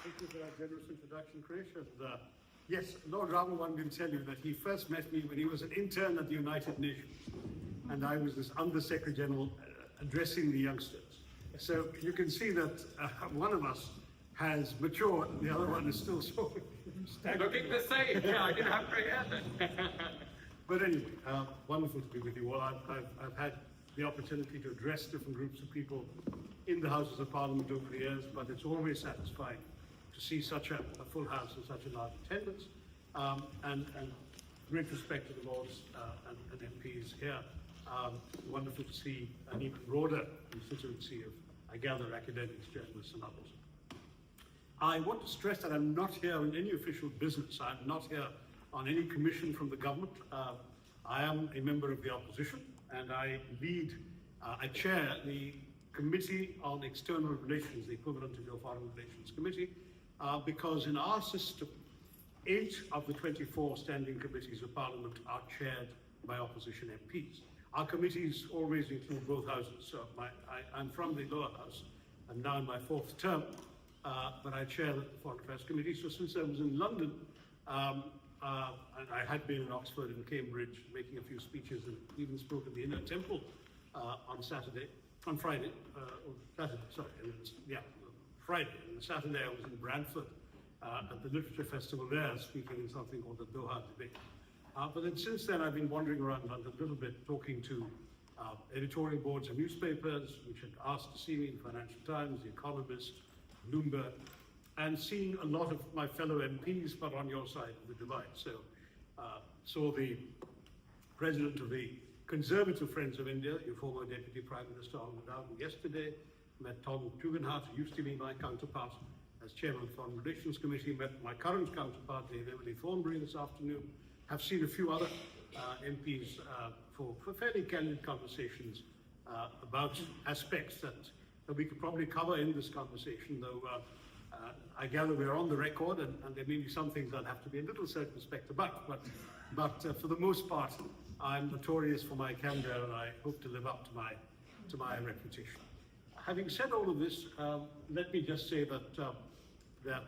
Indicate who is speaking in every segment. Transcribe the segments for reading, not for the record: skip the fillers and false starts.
Speaker 1: Thank you for that generous introduction, Krish. And yes, Lord Ramawan will tell you that he first met me when he was an intern at the United Nations. And I was this Under-Secretary General addressing the youngsters. So you can see that one of us has matured and the other one is still sort of
Speaker 2: Looking the same. Yeah, I didn't have grey hair then.
Speaker 1: But anyway, wonderful to be with you all. I've had the opportunity to address different groups of people in the Houses of Parliament over the years, but it's always satisfying to see such a full House and such a large attendance, and great respect to the Lords and MPs here. Wonderful to see an even broader constituency of, I gather, academics, journalists and others. I want to stress that I'm not here on any official business. I'm not here on any commission from the government. I am a member of the opposition and I chair the Committee on External Relations, the equivalent of your Foreign Relations Committee, because in our system, 8 of the 24 standing committees of Parliament are chaired by opposition MPs. Our committees always include both houses. So I'm from the lower house. I'm now in my 4th term, but I chair the Foreign Affairs Committee. So since I was in London, and I had been in Oxford and Cambridge making a few speeches and even spoke at the Inner Temple on Friday. Friday. And Saturday I was in Bradford at the Literature Festival there, speaking in something called the Doha Debate. But then since then I've been wandering around London a little bit, talking to editorial boards of newspapers, which had asked to see me, the Financial Times, The Economist, Bloomberg, and seeing a lot of my fellow MPs, but on your side of the divide. So saw the President of the Conservative Friends of India, your former Deputy Prime Minister Arnold Dowden, yesterday, met Tom Tugendhat, who used to be my counterpart as Chairman of the Foreign Relations Committee, met my current counterpart, Dave Emily Thornbury, this afternoon, have seen a few other MPs for fairly candid conversations about aspects that we could probably cover in this conversation, though I gather we're on the record and there may be some things that have to be a little circumspect about, but for the most part, I'm notorious for my candor and I hope to live up to my reputation. Having said all of this, let me just say that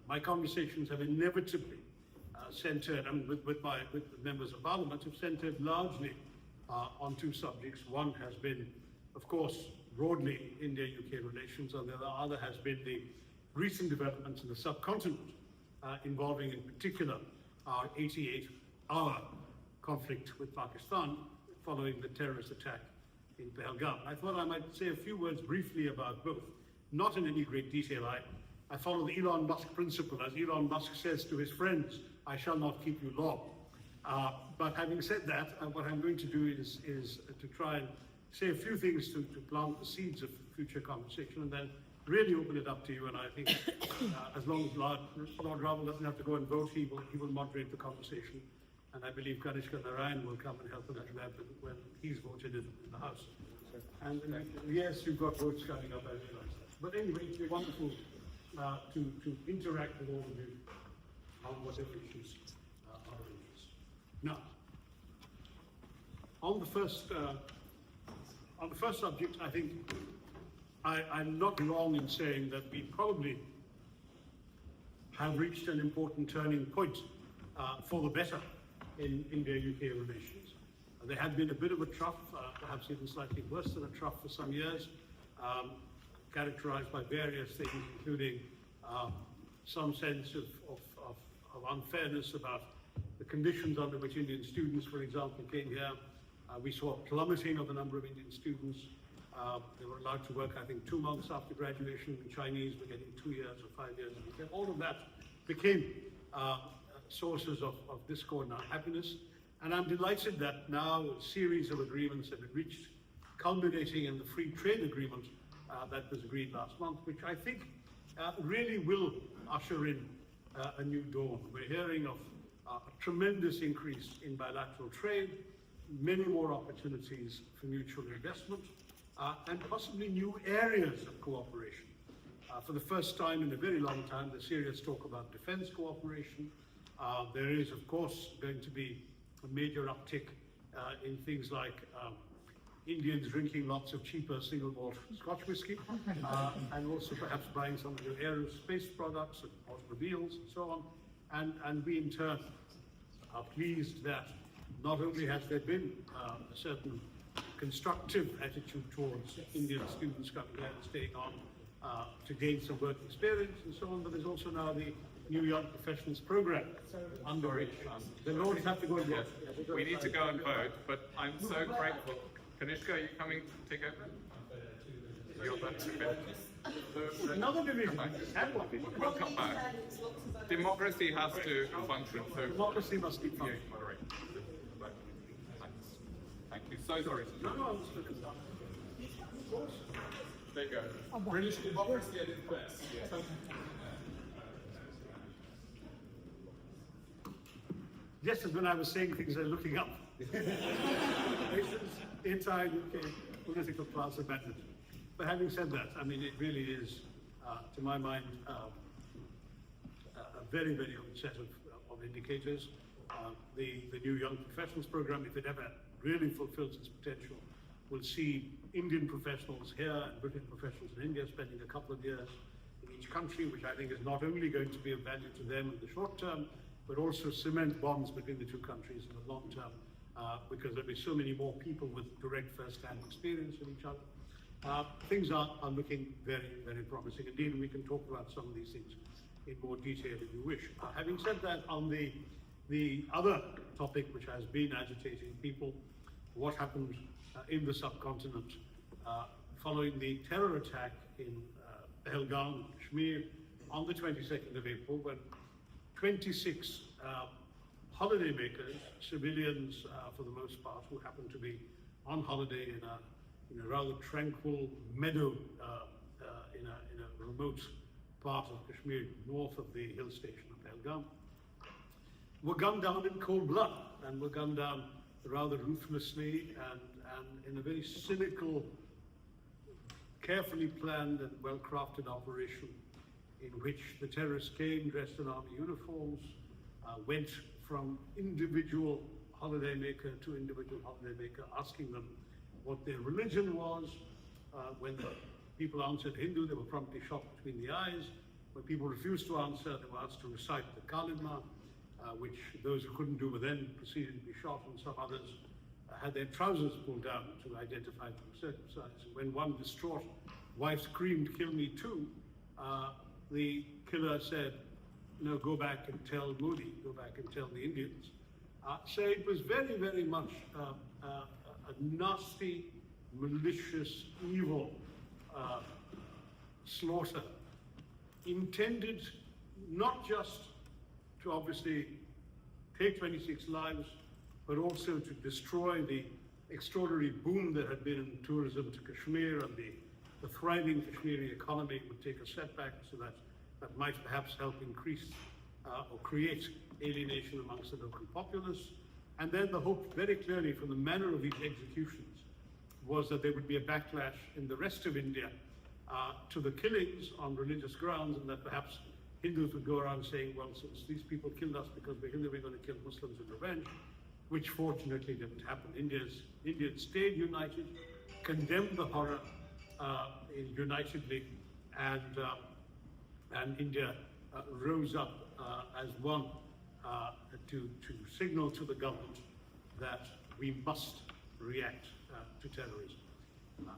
Speaker 1: my conversations have inevitably centered, with the members of Parliament, have centered largely on 2 subjects. One has been, of course, broadly India-UK relations, and the other has been the recent developments in the subcontinent, involving in particular our 88-hour conflict with Pakistan following the terrorist attack in Pahalgam. I thought I might say a few words briefly about both, not in any great detail. I follow the Elon Musk principle. As Elon Musk says to his friends, I shall not keep you long. But having said that, what I'm going to do is to try and say a few things to plant the seeds of future conversation and then really open it up to you. And I think as long as Lord Raval doesn't have to go and vote, he will moderate the conversation. And I believe Kanishka Narayan will come and help with that when he's voted in the House. And yes, you've got votes coming up, I realize that. But anyway, it's been wonderful to interact with all of you on whatever issues are of interest. Now, on the first subject, I think I'm not wrong in saying that we probably have reached an important turning point for the better in India-UK relations. There had been a bit of a trough, perhaps even slightly worse than a trough for some years, characterized by various things, including some sense of unfairness about the conditions under which Indian students, for example, came here. We saw a plummeting of the number of Indian students. They were allowed to work, I think, 2 months after graduation. The Chinese were getting 2 years or 5 years. All of that became sources of discord and unhappiness. And I'm delighted that now a series of agreements have been reached, culminating in the free trade agreement that was agreed last month, which I think really will usher in a new dawn. We're hearing of a tremendous increase in bilateral trade, many more opportunities for mutual investment, and possibly new areas of cooperation. For the first time in a very long time, there's serious talk about defense cooperation. There is, of course, going to be a major uptick in things like Indians drinking lots of cheaper single malt Scotch whiskey, and also perhaps buying some of your aerospace products and automobiles and so on. And we in turn are pleased that not only has there been a certain constructive attitude towards Indian students coming here and staying on to gain some work experience and so on, but there's also now the New Young Professionals Program under which the Lords have to go and vote.
Speaker 2: Yes, we need to go and vote, but I'm so grateful. Kanishka, are you coming to take over? You're going to
Speaker 1: Another division.
Speaker 2: We'll come back. Democracy has to function, so
Speaker 1: Democracy must be functioning.
Speaker 2: moderate. Thank you. So sorry.
Speaker 1: No, I'm just looking down.
Speaker 2: There you go. British democracy at its best. Yes.
Speaker 1: Just as when I was saying things, I'm looking up. Anti-UK political class abandoned. But having said that, I mean, it really is, to my mind, a very, very good set of indicators. The New Young Professionals Program, if it ever really fulfills its potential, will see Indian professionals here and British professionals in India spending a couple of years in each country, which I think is not only going to be of value to them in the short term, but also cement bonds between the two countries in the long term, because there'll be so many more people with direct first-hand experience with each other. Things are looking very, very promising indeed, and we can talk about some of these things in more detail if you wish. Having said that, on the other topic which has been agitating people, what happened in the subcontinent following the terror attack in Pahalgam, Kashmir, on the 22nd of April, when 26 holidaymakers, civilians for the most part, who happened to be on holiday in a rather tranquil meadow in a remote part of Kashmir, north of the hill station of Pahalgam, were gunned down in cold blood, and were gunned down rather ruthlessly and in a very cynical, carefully planned and well-crafted operation in which the terrorists came dressed in army uniforms, went from individual holidaymaker to individual holidaymaker, asking them what their religion was. When the people answered Hindu, they were promptly shot between the eyes. When people refused to answer, they were asked to recite the Kalima, which those who couldn't do were then proceeded to be shot, and some others had their trousers pulled down to identify them circumcised. When one distraught wife screamed, "Kill me too," the killer said, "No, go back and tell Modi, go back and tell the Indians." So it was very, very much a nasty, malicious, evil slaughter, intended not just to obviously take 26 lives, but also to destroy the extraordinary boom that had been in tourism to Kashmir, and the thriving Kashmiri economy would take a setback, so that might perhaps help increase or create alienation amongst the local populace. And then the hope very clearly from the manner of these executions was that there would be a backlash in the rest of India to the killings on religious grounds, and that perhaps Hindus would go around saying, well, since these people killed us because we're Hindu, we're going to kill Muslims in revenge, which fortunately didn't happen. Indians stayed united, condemned the horror unitedly, and India rose up as one to signal to the government that we must react to terrorism.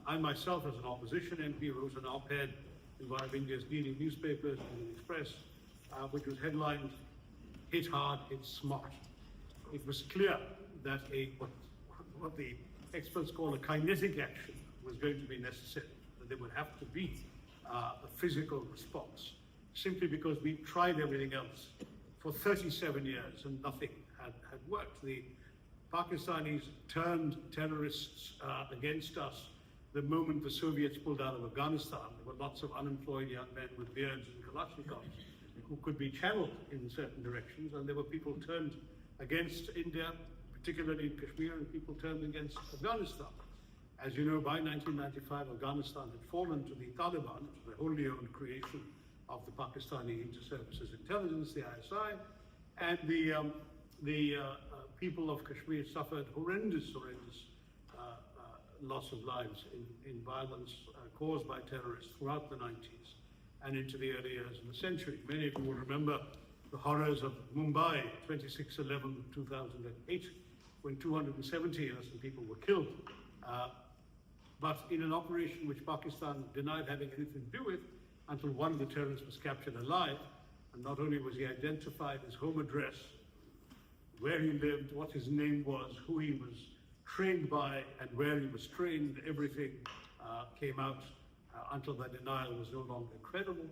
Speaker 1: I myself, as an opposition MP, wrote an op-ed in one of India's leading newspapers, the Express, which was headlined, "Hit hard, hit smart." It was clear that what the experts call a kinetic action was going to be necessary, that there would have to be a physical response, simply because we tried everything else for 37 years and nothing had worked. The Pakistanis turned terrorists against us the moment the Soviets pulled out of Afghanistan. There were lots of unemployed young men with beards and Kalashnikovs who could be channeled in certain directions, and there were people turned against India, particularly in Kashmir, and people turned against Afghanistan. As you know, by 1995, Afghanistan had fallen to the Taliban, the wholly owned creation of the Pakistani Inter-Services Intelligence, the ISI, and the people of Kashmir suffered horrendous loss of lives in violence caused by terrorists throughout the 90s and into the early years of the century. Many of you will remember the horrors of Mumbai, 26/11/2008, when 270 innocent people were killed. But in an operation which Pakistan denied having anything to do with, until one of the terrorists was captured alive, and not only was he identified, his home address, where he lived, what his name was, who he was trained by, and where he was trained, everything came out until that denial was no longer credible.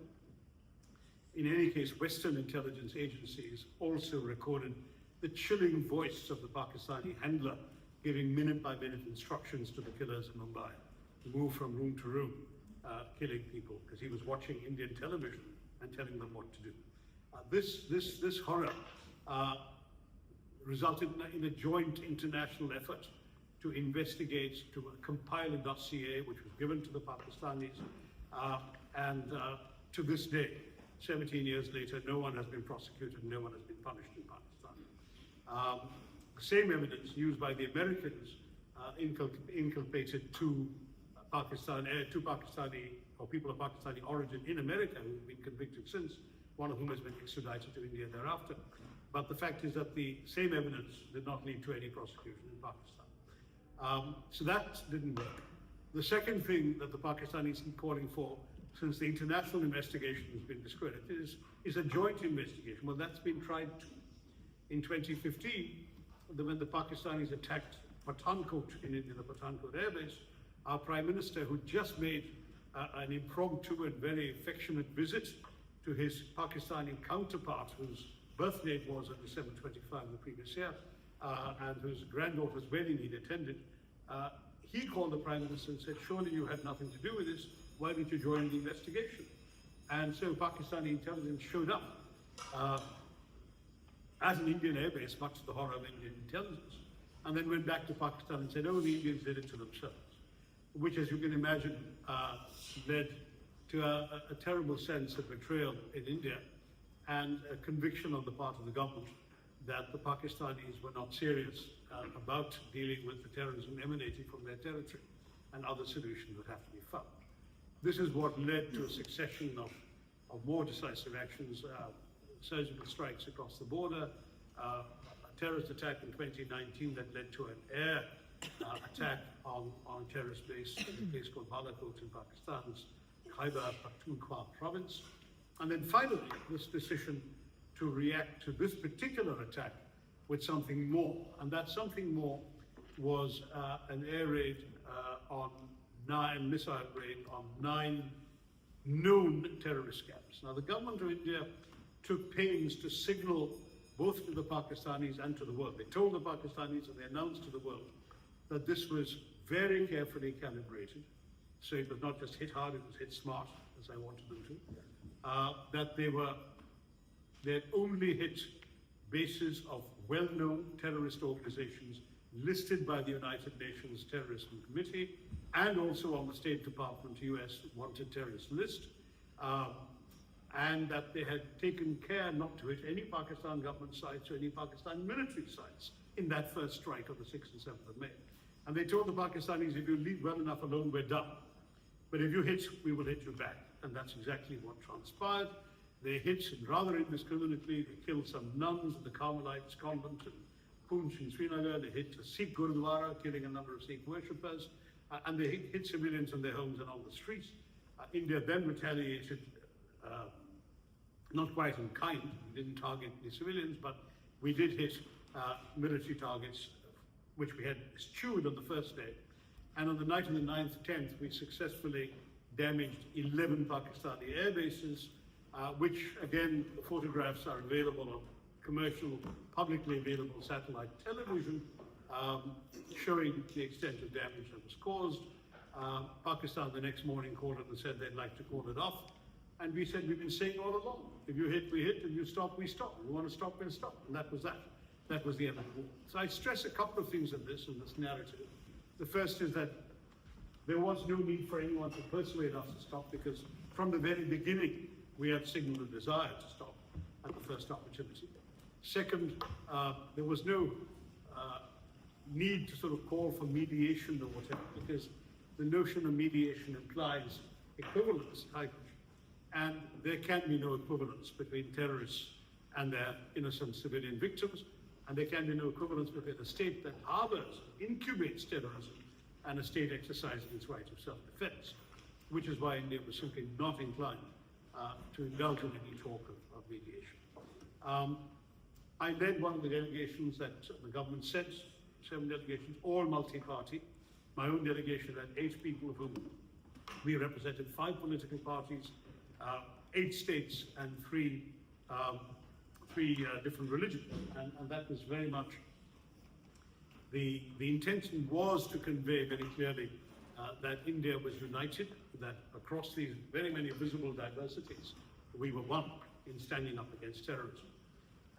Speaker 1: In any case, Western intelligence agencies also recorded the chilling voice of the Pakistani handler giving minute-by-minute instructions to the killers in Mumbai to move from room to room, killing people, because he was watching Indian television and telling them what to do. This horror resulted in a joint international effort to investigate, to compile a dossier which was given to the Pakistanis, and to this day, 17 years later, no one has been prosecuted, no one has been punished in Pakistan. The same evidence used by the Americans inculpated two Pakistani or people of Pakistani origin in America who have been convicted since, one of whom has been extradited to India thereafter. But the fact is that the same evidence did not lead to any prosecution in Pakistan. So that didn't work. The second thing that the Pakistanis keep calling for, since the international investigation has been discredited, is a joint investigation. Well, that's been tried too. In 2015, when the Pakistanis attacked Pathankot in India, the Pathankot airbase, our Prime Minister, who just made an impromptu and very affectionate visit to his Pakistani counterpart, whose birth date was on December 25 the previous year, and whose granddaughter's wedding he'd attended, he called the Prime Minister and said, surely you had nothing to do with this, why didn't you join the investigation? And so Pakistani intelligence showed up as an Indian airbase, much to the horror of Indian intelligence, and then went back to Pakistan and said, oh, the Indians did it to themselves, which, as you can imagine, led to a terrible sense of betrayal in India and a conviction on the part of the government that the Pakistanis were not serious about dealing with the terrorism emanating from their territory, and other solutions would have to be found. This is what led to a succession of more decisive actions, surgical strikes across the border, a terrorist attack in 2019 that led to an air attack on a terrorist base in a place called Balakot in Pakistan's Khyber Pakhtunkhwa province. And then finally, this decision to react to this particular attack with something more. And that something more was an air raid missile raid on 9 known terrorist camps. Now, the government of India took pains to signal both to the Pakistanis and to the world. They told the Pakistanis and they announced to the world that this was very carefully calibrated. So it was not just hit hard, it was hit smart, as I wanted them to. That they had only hit bases of well-known terrorist organizations listed by the United Nations Terrorism Committee and also on the State Department US Wanted Terrorist list. And that they had taken care not to hit any Pakistan government sites or any Pakistan military sites in that first strike on the 6th and 7th of May. And they told the Pakistanis, if you leave well enough alone, we're done. But if you hit, we will hit you back. And that's exactly what transpired. They hit rather indiscriminately. They killed some nuns at the Carmelites convent in Poonch in Srinagar. They hit a Sikh Gurudwara, killing a number of Sikh worshippers. And they hit civilians in their homes and on the streets. India then retaliated, not quite in kind. We didn't target the civilians, but we did hit military targets, which we had eschewed on the first day. And on the night of the 9th, 10th, we successfully damaged 11 Pakistani air bases, which, again, the photographs are available on commercial, publicly available satellite television, showing the extent of damage that was caused. Pakistan the next morning called it and said they'd like to call it off. And we said, we've been saying all along, if you hit, we hit, if you stop, we stop. If you want to stop, we'll stop. And that was that. That was the end of the war. So I stress a couple of things in this narrative. The first is that there was no need for anyone to persuade us to stop, because from the very beginning, we had signaled a desire to stop at the first opportunity. Second, there was no need to sort of call for mediation or whatever, because the notion of mediation implies equivalence, and there can be no equivalence between terrorists and their innocent civilian victims, and there can be no equivalence between a state that harbors, incubates terrorism, and a state exercising its right of self-defense, which is why India was simply not inclined to indulge in any talk of mediation. I led one of the delegations that the government sent, 7 delegations, all multi-party. My own delegation had 8 people, of whom we represented 5 political parties, 8 states, and 3 different religions. And that was very much the intention was to convey very clearly that India was united, that across these very many visible diversities, we were one in standing up against terrorism.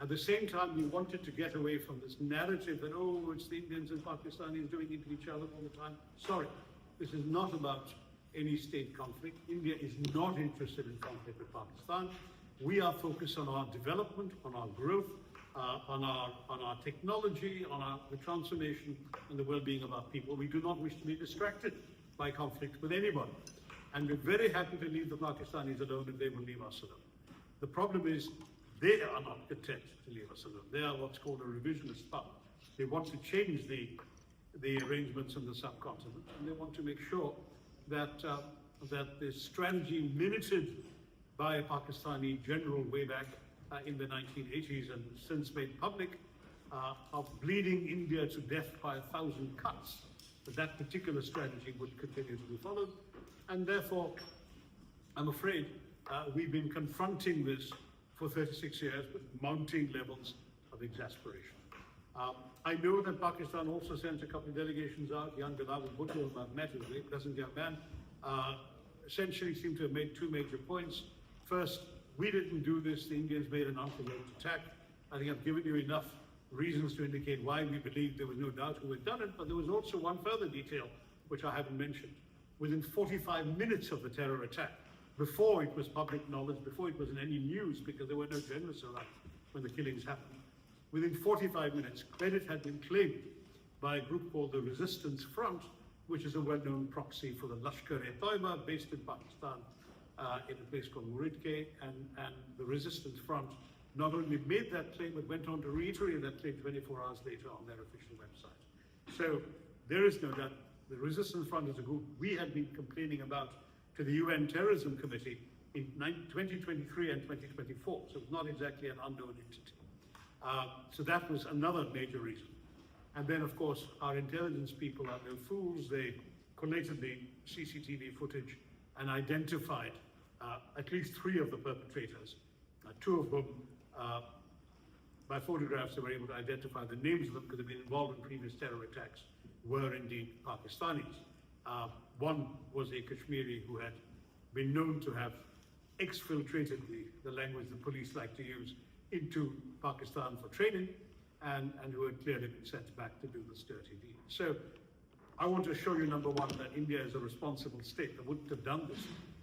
Speaker 1: At the same time, we wanted to get away from this narrative that, oh, it's the Indians and Pakistanis doing it to each other all the time. Sorry, this is not about any state conflict. India is not interested in conflict with Pakistan. We are focused on our development, on our growth, on our technology, on the transformation and the well-being of our people. We do not wish to be distracted by conflict with anybody. And we're very happy to leave the Pakistanis alone if they will leave us alone. The problem is they are not content to leave us alone. They are what's called a revisionist power. They want to change the arrangements in the subcontinent, and they want to make sure that the strategy minuted by a Pakistani general way back in the 1980s and since made public of bleeding India to death by 1,000 cuts, that particular strategy would continue to be followed. And therefore, I'm afraid we've been confronting this for 36 years with mounting levels of exasperation. I know that Pakistan also sent a couple of delegations out. Young Bilawal Bhutto, whom I've met, is a pleasant young man, essentially seemed to have made 2 major points. First, we didn't do this. The Indians made an unprovoked attack. I think I've given you enough reasons to indicate why we believe there was no doubt who had done it, but there was also one further detail which I haven't mentioned. Within 45 minutes of the terror attack, before it was public knowledge, before it was in any news, because there were no journalists around when the killings happened, within 45 minutes, credit had been claimed by a group called the Resistance Front, which is a well-known proxy for the Lashkar-e-Taiba, based in Pakistan, in a place called Muridke, and the Resistance Front not only made that claim, but went on to reiterate that claim 24 hours later on their official website. So there is no doubt the Resistance Front is a group we had been complaining about to the UN Terrorism Committee in 2023 and 2024, so it's not exactly an unknown entity. So that was another major reason. And then, of course, our intelligence people are no fools. They collated the CCTV footage and identified at least 3 of the perpetrators, 2 of whom, by photographs, they were able to identify the names of them because they've been involved in previous terror attacks, were indeed Pakistanis. One was a Kashmiri who had been known to have exfiltrated the language the police like to use into Pakistan for training, and who had clearly been sent back to do this dirty deed. So I want to assure you, number one, that India is a responsible state that wouldn't have done this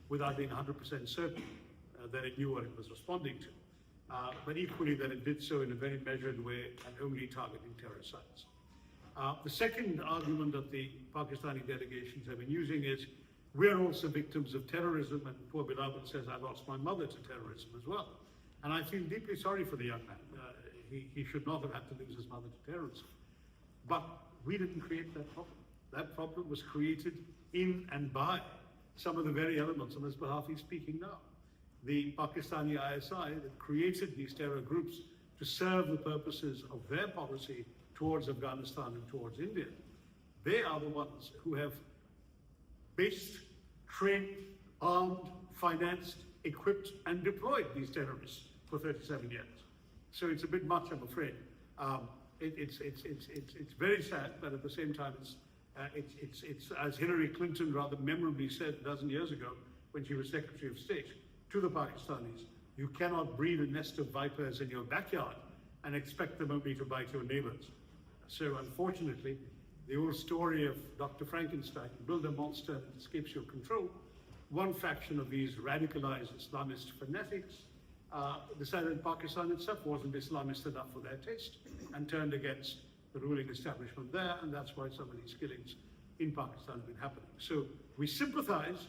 Speaker 1: without being 100% certain that it knew what it was responding to, but equally that it did so in a very measured way and only targeting terror sites. The second argument that the Pakistani delegations have been using is, we're also victims of terrorism, and poor Bilawal says, I lost my mother to terrorism as well. And I feel deeply sorry for the young man. He should not have had to lose his mother to terrorism. But we didn't create that problem. That problem was created in and by some of the very elements on whose behalf he's speaking now. The Pakistani ISI that created these terror groups to serve the purposes of their policy towards Afghanistan and towards India. They are the ones who have based, trained, armed, financed, equipped, and deployed these terrorists for 37 years. So it's a bit much, I'm afraid. It's very sad, but at the same time, it's as Hillary Clinton rather memorably said a dozen years ago when she was Secretary of State to the Pakistanis, you cannot breed a nest of vipers in your backyard and expect them only to bite your neighbors. So unfortunately, the old story of Dr. Frankenstein, build a monster that escapes your control, one faction of these radicalized Islamist fanatics decided Pakistan itself wasn't Islamist enough for their taste and turned against the ruling establishment there, and that's why some of these killings in Pakistan have been happening. So we sympathize,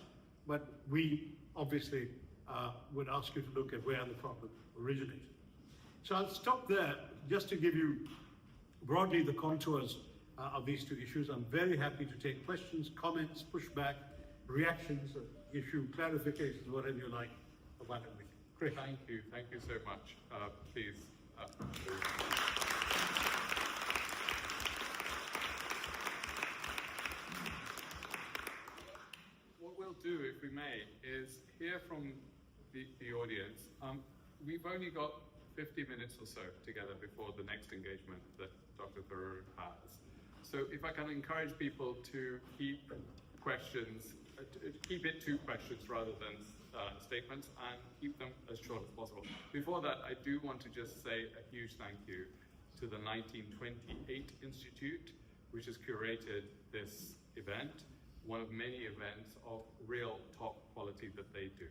Speaker 1: but we obviously would ask you to look at where the problem originated. So I'll stop there just to give you broadly the contours of these two issues. I'm very happy to take questions, comments, pushback, reactions, issue clarifications, whatever you like about everything. Chris.
Speaker 2: Thank you so much. Please. What we'll do, if we may, is hear from the audience. We've only got 50 minutes or so together before the next engagement that Dr. Tharoor has. So if I can encourage people to keep questions, keep it to questions rather than statements, and keep them as short as possible. Before that, I do want to just say a huge thank you to the 1928 Institute, which has curated this event, one of many events of real top quality that they do.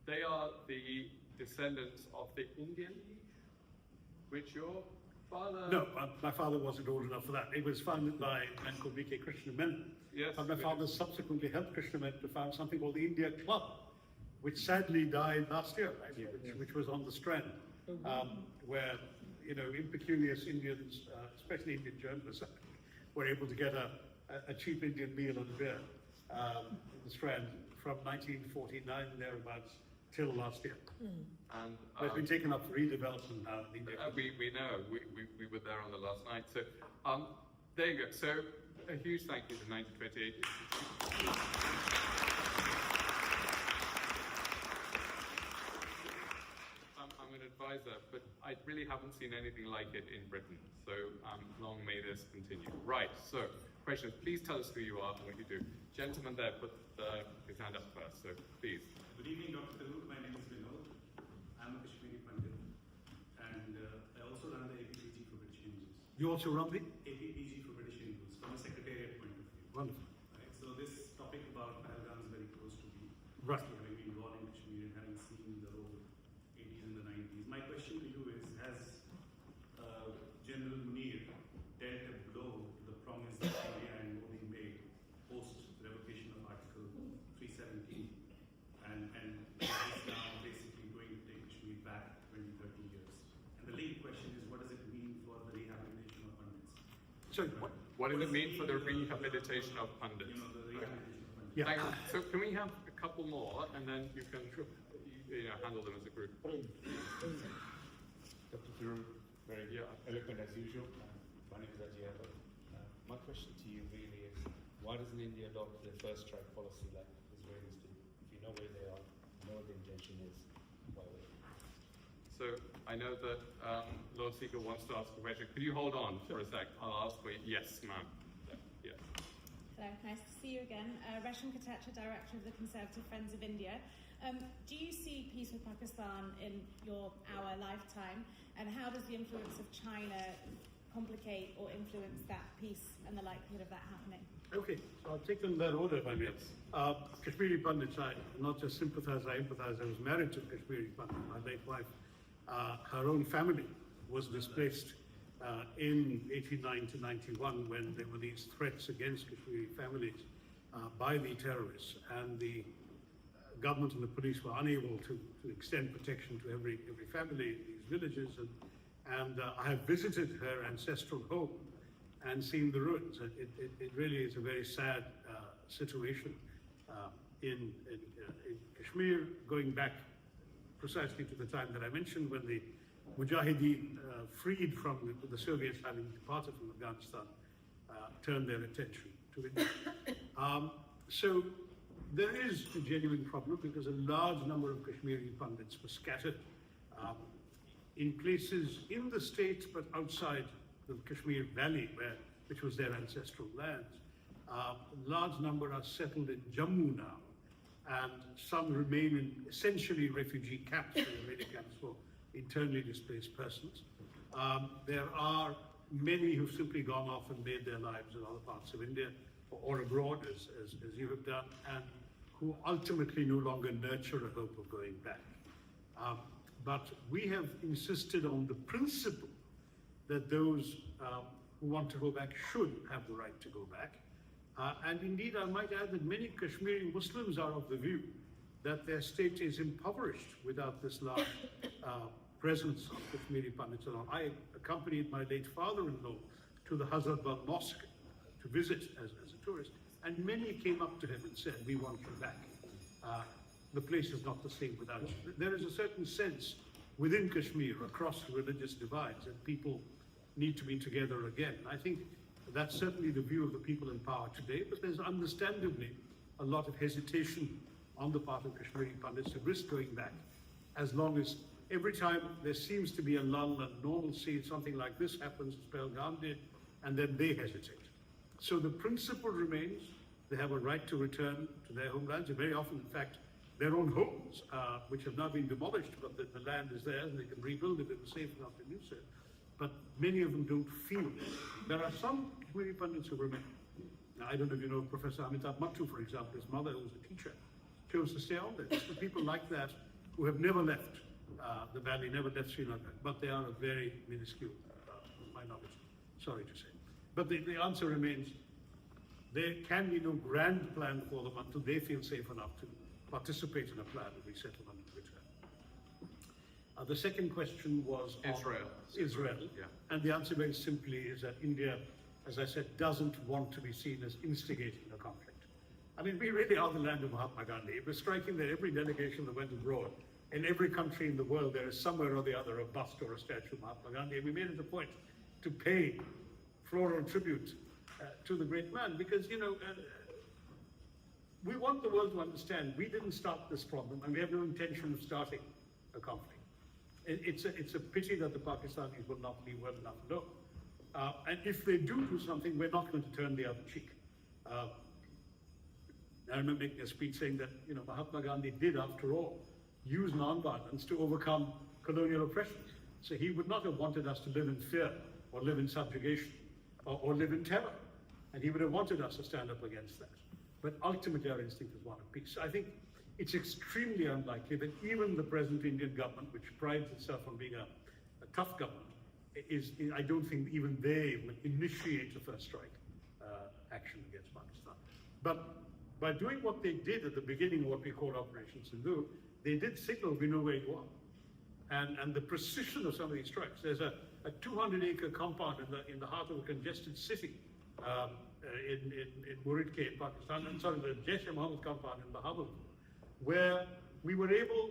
Speaker 2: They are the descendants of the Indian League, which your father...
Speaker 1: No, my father wasn't old enough for that. It was founded by a man called B.K. Krishnamenon.
Speaker 2: Yes.
Speaker 1: And my father subsequently helped Krishnamenon to found something called the India Club, which sadly died last year, right? Which was on the Strand, where, you know, impecunious Indians, especially Indian journalists, were able to get a cheap Indian meal and beer in the Strand from 1949 thereabouts till last year.
Speaker 2: And
Speaker 1: It's been taken up for redevelopment now. In India.
Speaker 2: we know, we were there on the last night. So there you go. So a huge thank you to 1928 Institute. I'm an advisor, but I really haven't seen anything like it in Britain. So long may this continue. Right, so questions. Please tell us who you are and what you do. Gentleman there put his hand up first, so please.
Speaker 3: Good evening, Dr. Tharoor. My name is Vinod. I'm a Kashmiri Pandit, and I also run the APPG for British Hindus.
Speaker 1: You also run the?
Speaker 3: APPG for British Hindus, from a secretariat point of view.
Speaker 1: Wonderful.
Speaker 3: Right, so this topic about Pahalgam is very close to me.
Speaker 1: Right.
Speaker 3: Having been born in Kashmir and having seen the whole 80s and the 90s. My question to you is, has General Munir dealt a blow to the promise that India and Modi made post-revocation of Article 317? And is now basically going to take Kashmir back 20, 30 years. And the lead question is, what does it mean for the rehabilitation of pundits?
Speaker 1: So,
Speaker 2: What does it mean for the rehabilitation of pundits?
Speaker 3: You know, the rehabilitation of pundits.
Speaker 1: yeah.
Speaker 2: Thank you. So can we have a couple more, and then you can handle them as a group?
Speaker 4: Dr. Tharoor, very
Speaker 2: Yeah.
Speaker 4: eloquent as usual. My name is Ajay Yadav. My question to you really is, why doesn't India adopt the first strike policy like Israelis do? If you know where they are, know what the intention is, why wait?
Speaker 2: So I know that Lord Seeker wants to ask a question. Could you hold on for a sec? I'll ask for you. Yes, ma'am. Yeah.
Speaker 5: Hello, nice to see you again. Resham Katacha, Director of the Conservative Friends of India. Do you see peace with Pakistan in our lifetime, and how does the influence of China complicate or influence that peace and the likelihood of that happening?
Speaker 1: Okay, so I'll take them in that order if I may. Kashmiri Pandits, I not just sympathize, I empathize. I was married to a Kashmiri Pandit. My late wife, her own family was displaced in 89 to 91 when there were these threats against Kashmiri families by the terrorists, and the government and the police were unable to extend protection to every family in these villages. And I have visited her ancestral home and seen the ruins. It really is a very sad situation in Kashmir, going back precisely to the time that I mentioned when the Mujahideen, freed from the Soviets, having departed from Afghanistan, turned their attention to India. So there is a genuine problem because a large number of Kashmiri Pandits were scattered in places in the state but outside the Kashmir Valley, which was their ancestral lands. A large number are settled in Jammu now, and some remain in essentially refugee camps, refugee camps for internally displaced persons. There are many who've simply gone off and made their lives in other parts of India or abroad, as you have done, and who ultimately no longer nurture a hope of going back. But we have insisted on the principle that those who want to go back should have the right to go back. And indeed, I might add that many Kashmiri Muslims are of the view that their state is impoverished without this large presence of Kashmiri Pandits around. I accompanied my late father-in-law to the Hazratbal Mosque to visit as a tourist, and many came up to him and said, "We want you back. The place is not the same without you." There is a certain sense within Kashmir, across religious divides, that people need to be together again. I think that's certainly the view of the people in power today, but there's understandably a lot of hesitation on the part of Kashmiri Pandits to risk going back, as long as every time there seems to be a lull and normalcy, something like this happens, as Pelgam did, and then they hesitate. So the principle remains, they have a right to return to their homelands, and very often, in fact, their own homes, which have now been demolished, but the land is there and they can rebuild it if it's safe enough to do so. But many of them don't feel it. There are some Kashmiri Pandits who remain. Now, I don't know if you know Professor Amitabh Mattu, for example, his mother, who was a teacher, chose to stay on there. It's the people like that who have never left the valley, never left Srinagar, but they are a very minuscule minority, sorry to say. But the answer remains, there can be no grand plan for them until they feel safe enough to participate in a plan of resettlement and return. The second question was on Israel.
Speaker 2: Yeah.
Speaker 1: And the answer very simply is that India, as I said, doesn't want to be seen as instigating a conflict. I mean, we really are the land of Mahatma Gandhi. It was striking that every delegation that went abroad, in every country in the world, there is somewhere or the other a bust or a statue of Mahatma Gandhi. And we made it a point to pay floral tribute to the great man, because, you know, we want the world to understand we didn't start this problem, and we have no intention of starting a conflict. It's a pity that the Pakistanis will not leave well enough alone. And if they do something, we're not going to turn the other cheek. I remember making a speech saying that, you know, Mahatma Gandhi did, after all, use nonviolence to overcome colonial oppression. So he would not have wanted us to live in fear or live in subjugation or live in terror. And he would have wanted us to stand up against that. But ultimately our instinct is one of peace. I think it's extremely unlikely that even the present Indian government, which prides itself on being a tough government, I don't think even they will initiate a first strike action against Pakistan. But by doing what they did at the beginning of what we call Operation Sindoor, they did signal we know where you are. And the precision of some of these strikes. There's a 200-acre compound in the heart of a congested city in Muridke in Pakistan, and sorry, the Jaish-e-Mohammed compound in Bahawalpur, where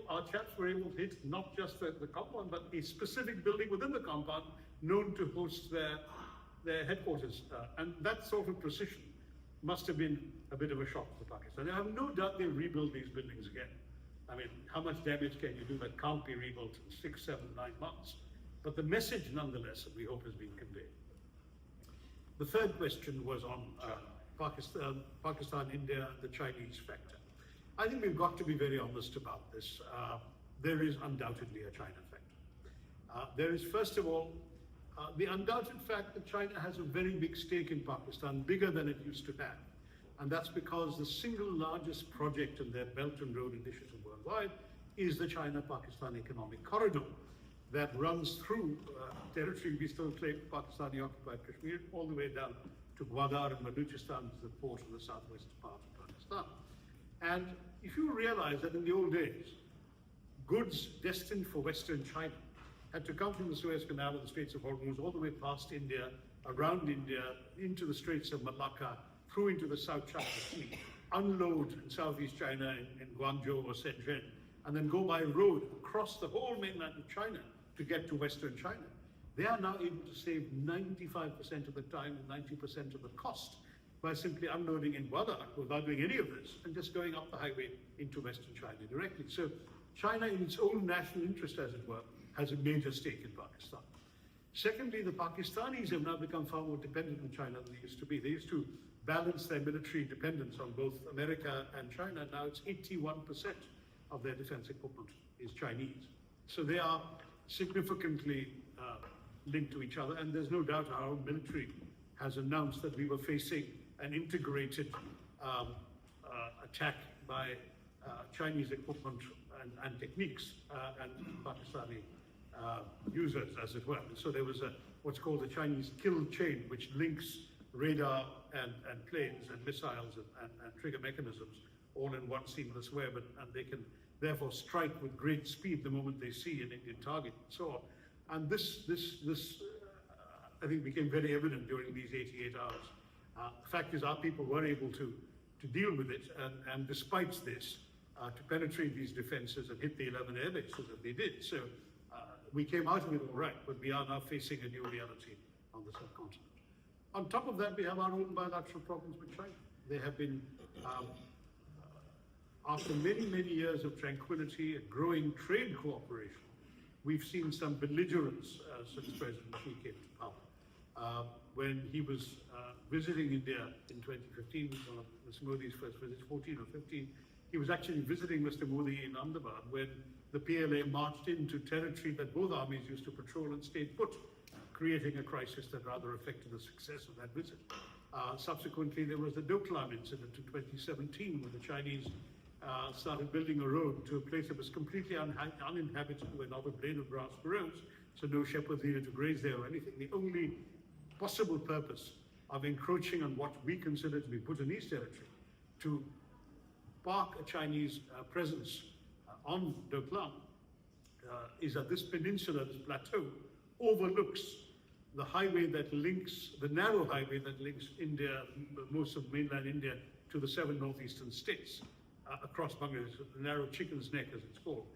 Speaker 1: our chaps were able to hit not just the compound, but a specific building within the compound known to host their headquarters. And that sort of precision must have been a bit of a shock to Pakistan. I have no doubt they'll rebuild these buildings again. I mean, how much damage can you do that can't be rebuilt in 6, 7, 9 months? But the message, nonetheless, we hope has been conveyed. The third question was on Pakistan, India, and the Chinese factor. I think we've got to be very honest about this. There is undoubtedly a China factor. There is, first of all, the undoubted fact that China has a very big stake in Pakistan, bigger than it used to have. And that's because the single largest project in their Belt and Road Initiative worldwide is the China-Pakistan Economic Corridor that runs through territory we still claim Pakistani-occupied Kashmir, all the way down to Gwadar and Baluchistan, the port of the southwest part of Pakistan. And if you realize that in the old days, goods destined for Western China had to come from the Suez Canal and the Straits of Hormuz all the way past India, around India, into the Straits of Malacca, through into the South China Sea, unload in Southeast China in Guangzhou or Shenzhen, and then go by road across the whole mainland of China to get to Western China. They are now able to save 95% of the time and 90% of the cost by simply unloading in Gwadar without doing any of this and just going up the highway into Western China directly. So China, in its own national interest, as it were, has a major stake in Pakistan. Secondly, the Pakistanis have now become far more dependent on China than they used to be. They used to balance their military dependence on both America and China. Now it's 81% of their defense equipment is Chinese. So they are significantly linked to each other, and there's no doubt our own military has announced that we were facing an integrated attack by Chinese equipment and techniques and Pakistani users, as it were. So there was what's called the Chinese kill chain, which links radar and planes and missiles and trigger mechanisms all in one seamless web, and they can therefore strike with great speed the moment they see an Indian target and so on. And this I think became very evident during these 88 hours. The fact is our people were able to deal with it, and despite this, to penetrate these defenses and hit the 11 air bases that they did. So we came out of it all right, but we are now facing a new reality on the subcontinent. On top of that, we have our own bilateral problems with China. There have been, after many, many years of tranquility and growing trade cooperation, we've seen some belligerence since President Xi came to power. When he was visiting India in 2015, was one of Mr. Modi's first visits, 14 or 15, he was actually visiting Mr. Modi in Ahmedabad when the PLA marched into territory that both armies used to patrol and stayed put, creating a crisis that rather affected the success of that visit. Subsequently, there was the Doklam incident in 2017, when the Chinese started building a road to a place that was completely uninhabited, where not a blade of grass grows, so no shepherds needed to graze there or anything. The only possible purpose of encroaching on what we consider to be Bhutanese territory, to park a Chinese presence on Doklam, is that this peninsula, this plateau, overlooks the highway that links, the narrow highway that links India, most of mainland India, to the 7 northeastern states, across Bangladesh, the narrow chicken's neck as it's called.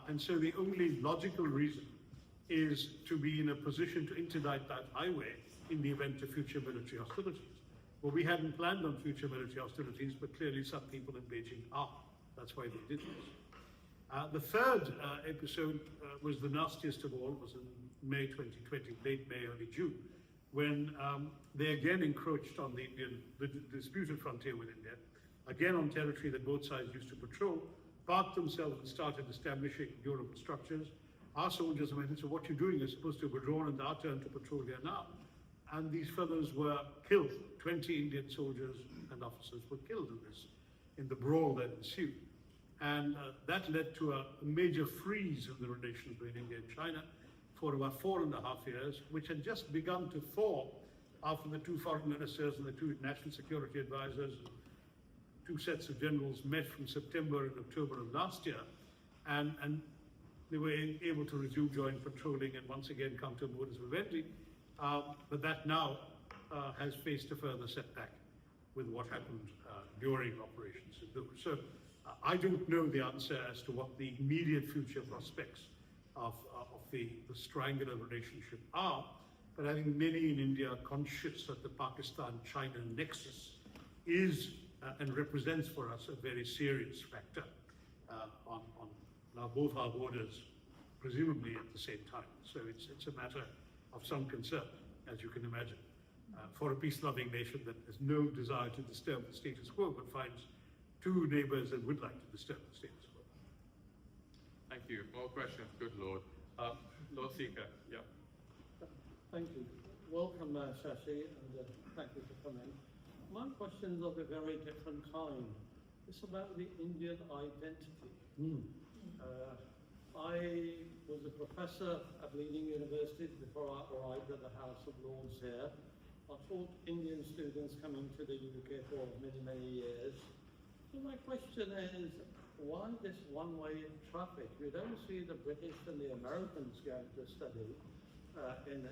Speaker 1: And so the only logical reason is to be in a position to interdict that highway in the event of future military hostilities. Well, we hadn't planned on future military hostilities, but clearly some people in Beijing are. That's why they did this. The third episode was the nastiest of all. It was in May 2020, late May, early June, when they again encroached on the disputed frontier with India, again on territory that both sides used to patrol, parked themselves and started establishing durable structures. Our soldiers went and said, what you're doing is supposed to have withdrawn, and our turn to patrol here now. And these fellows were killed. 20 Indian soldiers and officers were killed in the brawl that ensued. And that led to a major freeze in the relations between India and China for about 4.5 years, which had just begun to thaw after the 2 foreign ministers and the 2 national security advisors, 2 sets of generals met from September and October of last year, and they were able to resume joint patrolling and once again come to a modus vivendi. But that now has faced a further setback with what happened during Operation Sindoor. So I don't know the answer as to what the immediate future prospects of the triangular relationship are, but I think many in India are conscious that the Pakistan-China nexus is and represents for us a very serious factor on now both our borders, presumably at the same time. So it's a matter of some concern, as you can imagine, for a peace-loving nation that has no desire to disturb the status quo, but finds 2 neighbors that would like to disturb the status quo.
Speaker 2: Thank you. More questions? Good Lord. Lord Seeker, yeah.
Speaker 6: Thank you. Welcome, Shashi, and thank you for coming. My question is of a very different kind. It's about the Indian identity. I was a professor at leading universities before I arrived at the House of Lords here. I taught Indian students coming to the UK for many, many years. So my question is, why this one-way traffic? We don't see the British and the Americans going to study in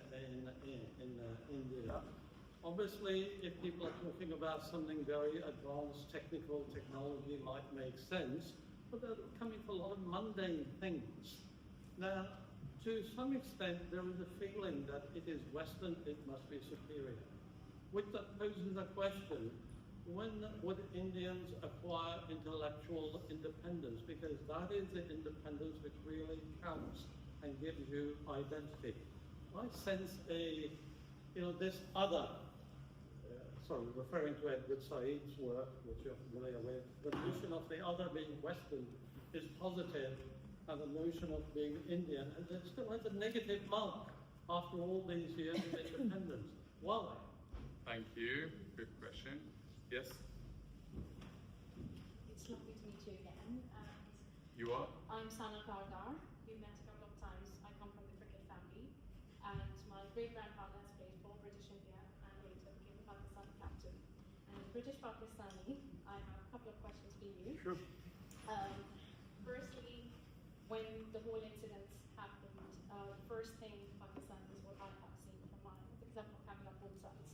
Speaker 6: India. Obviously, if people are talking about something very advanced, technical technology might make sense, but they're coming for a lot of mundane things. Now, to some extent, there is a feeling that it is Western, it must be superior. Which that poses a question, when would Indians acquire intellectual independence? Because that is the independence which really counts and gives you identity. I sense this other, referring to Edward Said's work, which you're familiar with, the notion of the other being Western is positive, and the notion of being Indian, and it still has a negative mark after all these years of independence. Why?
Speaker 2: Thank you. Good question. Yes?
Speaker 7: It's lovely to meet you again.
Speaker 2: You are?
Speaker 7: I'm Sana Kardar. We met a couple of times. I come from
Speaker 5: great-grandfather has played for British India and later became the Pakistan captain. And British Pakistani, I have a couple of questions for you.
Speaker 1: Sure.
Speaker 5: Firstly, when the whole incident happened, the first thing Pakistan is what I have seen from my example having on both sides,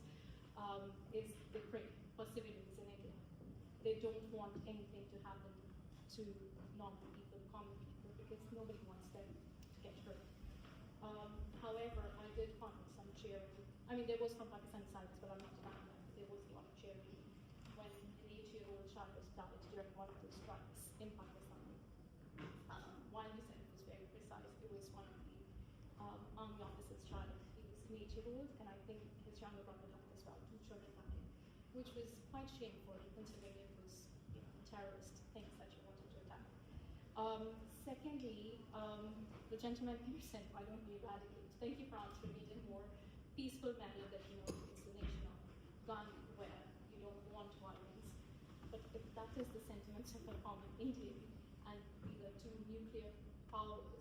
Speaker 5: is they pray for civilians in India. They don't want anything to happen to normal people, common people, because nobody wants them to get hurt. However, I did find some charity. I mean, there was from Pakistan side, but I'm not denying that. There was a lot of charity when an 8-year-old child died during one of those strikes in Pakistan. While you said it was very precise, it was one of the army officer's child. He was an 8-year-old, and I think his younger brother died as well. 2 children died, which was quite shameful, considering it was terrorist things that you wanted to attack. Secondly, the gentleman here said, why don't we eradicate? Thank you for answering it in a more peaceful manner that, you know, it's the nation of Gandhi, where you don't want violence. But if that is the sentiments of the common Indian and the 2 nuclear powers,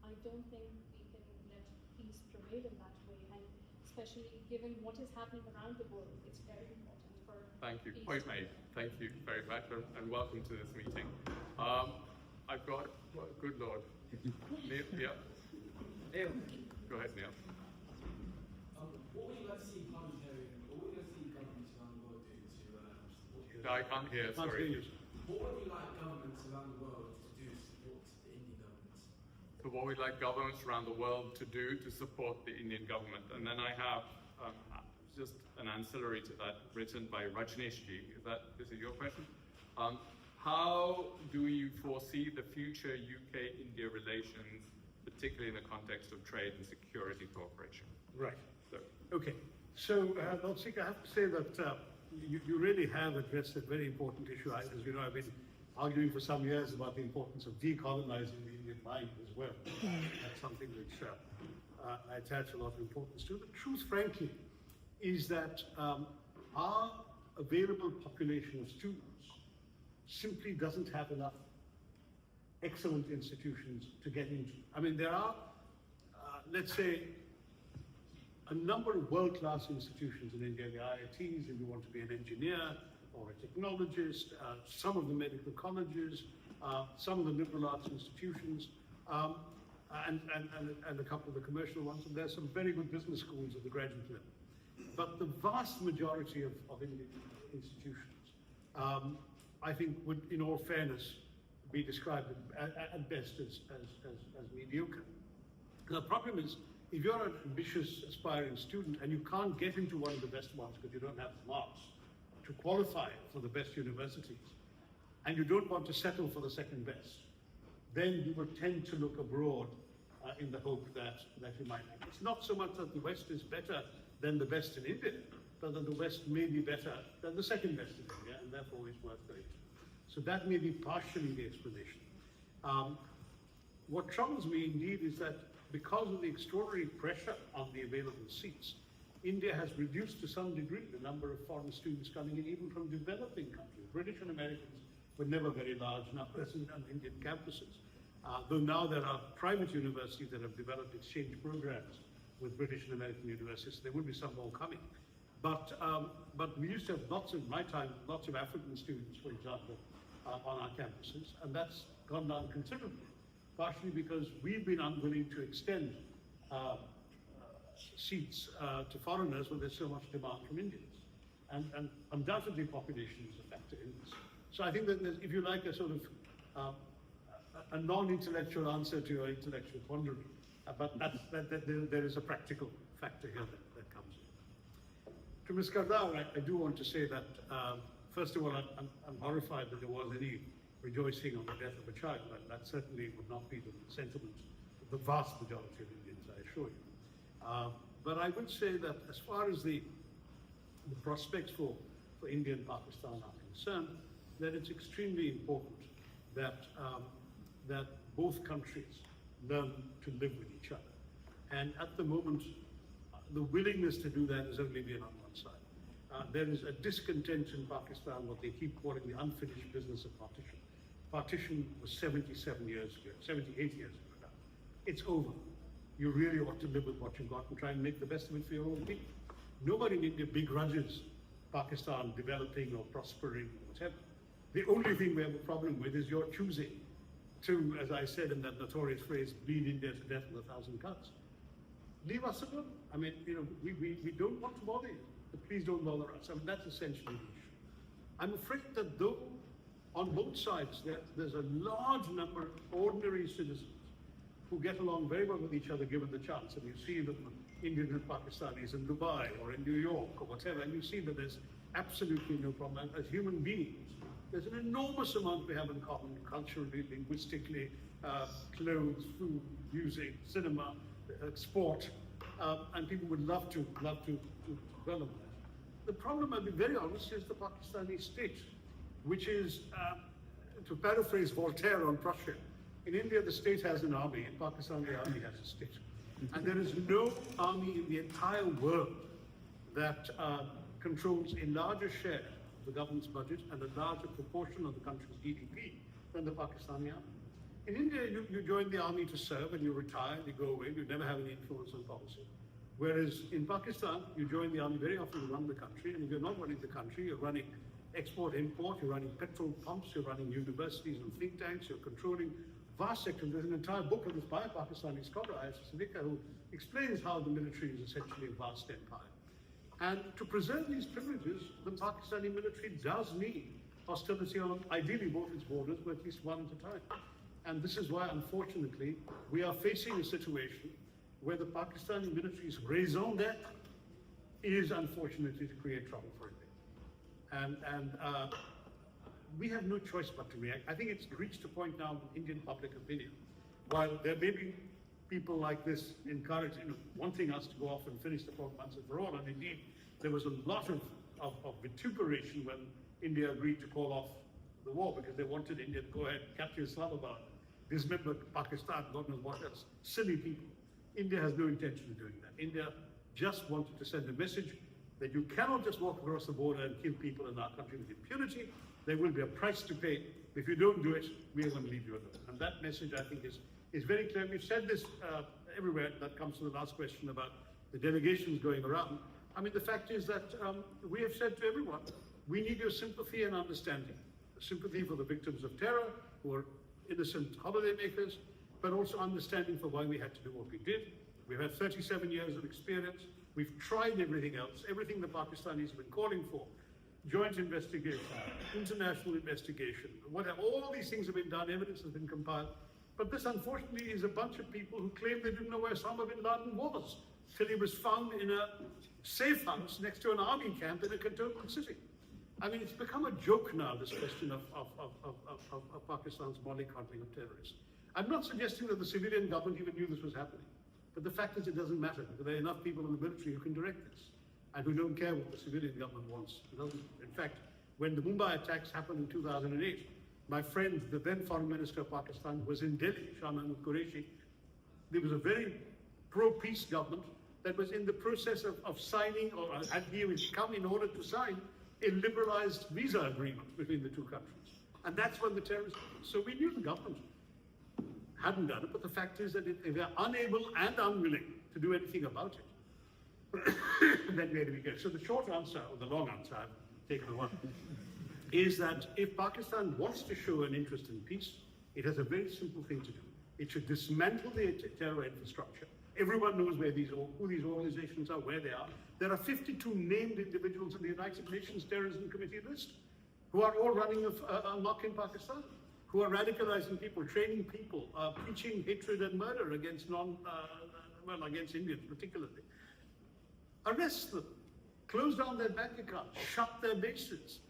Speaker 5: I don't think we can let peace prevail in that way. And especially given what is happening around the world, it's very important for
Speaker 2: Thank you.
Speaker 5: peace
Speaker 2: Point
Speaker 5: to-
Speaker 2: made. Thank you very much, and welcome to this meeting. I've got, well, good Lord. Neil, yeah.
Speaker 7: Neil,
Speaker 2: Go ahead, Neil.
Speaker 7: what would you like to see parliamentarian, or what would you like to see governments around the world do to support
Speaker 2: No, I can't hear,
Speaker 1: Can't
Speaker 2: sorry.
Speaker 1: hear you.
Speaker 7: What would you like governments around the world to do to support the Indian government?
Speaker 2: So what we'd like governments around the world to do to support the Indian government. And then I have just an ancillary to that written by Rajneshji. Is it your question? How do you foresee the future UK-India relations, particularly in the context of trade and security cooperation?
Speaker 1: Right.
Speaker 2: So,
Speaker 1: Okay. So, Lord I have to say that you really have addressed a very important issue. As you know, I've been arguing for some years about the importance of decolonizing the Indian mind as well. That's something which I attach a lot of importance to. The truth, frankly, is that our available population of students simply doesn't have enough excellent institutions to get into. I mean, there are, let's say, a number of world-class institutions in India, the IITs, if you want to be an engineer or a technologist, some of the medical colleges, some of the liberal arts institutions, and a couple of the commercial ones, and there's some very good business schools at the graduate level. But the vast majority of Indian institutions, I think, would, in all fairness, be described at best as mediocre. The problem is, if you're an ambitious, aspiring student and you can't get into one of the best ones because you don't have the marks to qualify for the best universities, and you don't want to settle for the second best, then you will tend to look abroad in the hope that you might. It's not so much that the West is better than the best in India, but that the West may be better than the second best in India, and therefore it's worth going to. So that may be partially the explanation. What troubles me indeed is that because of the extraordinary pressure on the available seats, India has reduced to some degree the number of foreign students coming in, even from developing countries. British and Americans were never very large numbers on Indian campuses. Though now there are private universities that have developed exchange programs with British and American universities, there will be some more coming. But we used to have in my time, lots of African students, for example, on our campuses, and that's gone down considerably, partially because we've been unwilling to extend seats to foreigners when there's so much demand from Indians. And undoubtedly population is a factor in this. So I think that there's, if you like, a sort of a non-intellectual answer to your intellectual quandary, but there is a practical factor here that comes in. To Ms. Kardar, I do want to say that, first of all, I'm horrified that there was any rejoicing on the death of a child. That certainly would not be the sentiment of the vast majority of Indians, I assure you. But I would say that as far as the prospects for India and Pakistan are concerned, that it's extremely important that both countries learn to live with each other. And at the moment, the willingness to do that has only been on one side. There is a discontent in Pakistan, what they keep calling the unfinished business of partition. Partition was 78 years ago now. It's over. you really ought to live with what you've got and try and make the best of it for your own people. Nobody in India begrudges Pakistan developing or prospering or whatever. The only thing we have a problem with is your choosing to, as I said in that notorious phrase, bleed India to death with 1,000 cuts. Leave us alone. I mean, we don't want to bother you, but please don't bother us. I mean, that's essentially the issue. I'm afraid that though on both sides there's a large number of ordinary citizens who get along very well with each other given the chance, and you see them, Indians and Pakistanis in Dubai or in New York or whatever, and you see that there's absolutely no problem. As human beings, there's an enormous amount we have in common, culturally, linguistically, clothes, food, music, cinema, sport, and people would love to dwell on that. The problem, I'll be very honest, is the Pakistani state, which is, to paraphrase Voltaire on Prussia, in India the state has an army, in Pakistan the army has a state. And there is no army in the entire world that controls a larger share of the government's budget and a larger proportion of the country's GDP than the Pakistani army. In India, you join the army to serve and you retire, you go away, you never have any influence on policy. Whereas in Pakistan, you join the army very often to run the country, and if you're not running the country, you're running export-import, you're running petrol pumps, you're running universities and think tanks, you're controlling vast sectors. There's an entire book on this by a Pakistani scholar, who explains how the military is essentially a vast empire. And to preserve these privileges, the Pakistani military does need hostility on ideally both its borders, but at least one at a time. And this is why, unfortunately, we are facing a situation where the Pakistani military's raison d'etre is, unfortunately, to create trouble for India. And we have no choice but to react. I think it's reached a point now in Indian public opinion, while there may be people like this encouraging, wanting us to go off and finish the 12 months for all, and indeed, there was a lot of vituperation when India agreed to call off the war because they wanted India to go ahead and capture Islamabad, dismember Pakistan, God knows what else. Silly people. India has no intention of doing that. India just wanted to send a message that you cannot just walk across the border and kill people in our country with impunity. There will be a price to pay. If you don't do it, we are going to leave you alone. And that message, I think, is very clear. We've said this everywhere. That comes to the last question about the delegations going around. I mean, the fact is that we have said to everyone, we need your sympathy and understanding. Sympathy for the victims of terror, who are innocent holidaymakers, but also understanding for why we had to do what we did. We've had 37 years of experience. We've tried everything else, everything the Pakistanis have been calling for. Joint investigation, international investigation, whatever, all these things have been done, evidence has been compiled. But this, unfortunately, is a bunch of people who claim they didn't know where Osama bin Laden was, till he was found in a safe house next to an army camp in a cantonment city. I mean, it's become a joke now, this question of Pakistan's mollycoddling of terrorists. I'm not suggesting that the civilian government even knew this was happening. But the fact is it doesn't matter, because there are enough people in the military who can direct this, and who don't care what the civilian government wants. In fact, when the Mumbai attacks happened in 2008, my friend, the then Foreign Minister of Pakistan, was in Delhi, Shah Mahmood Qureshi. There was a very pro-peace government that was in the process of signing, or had he come in order to sign, a liberalized visa agreement between the two countries. And that's when the terrorists, so we knew the government hadn't done it, but the fact is that they are unable and unwilling to do anything about it. Then where do we go? So the short answer, or the long answer, I've taken the one, is that if Pakistan wants to show an interest in peace, it has a very simple thing to do. It should dismantle the terror infrastructure. Everyone knows who these organizations are, where they are. There are 52 named individuals in the United Nations Terrorism Committee list who are all running amok in Pakistan, who are radicalizing people, training people, preaching hatred and murder against against Indians particularly. Arrest them, close down their bank accounts, shut their bases,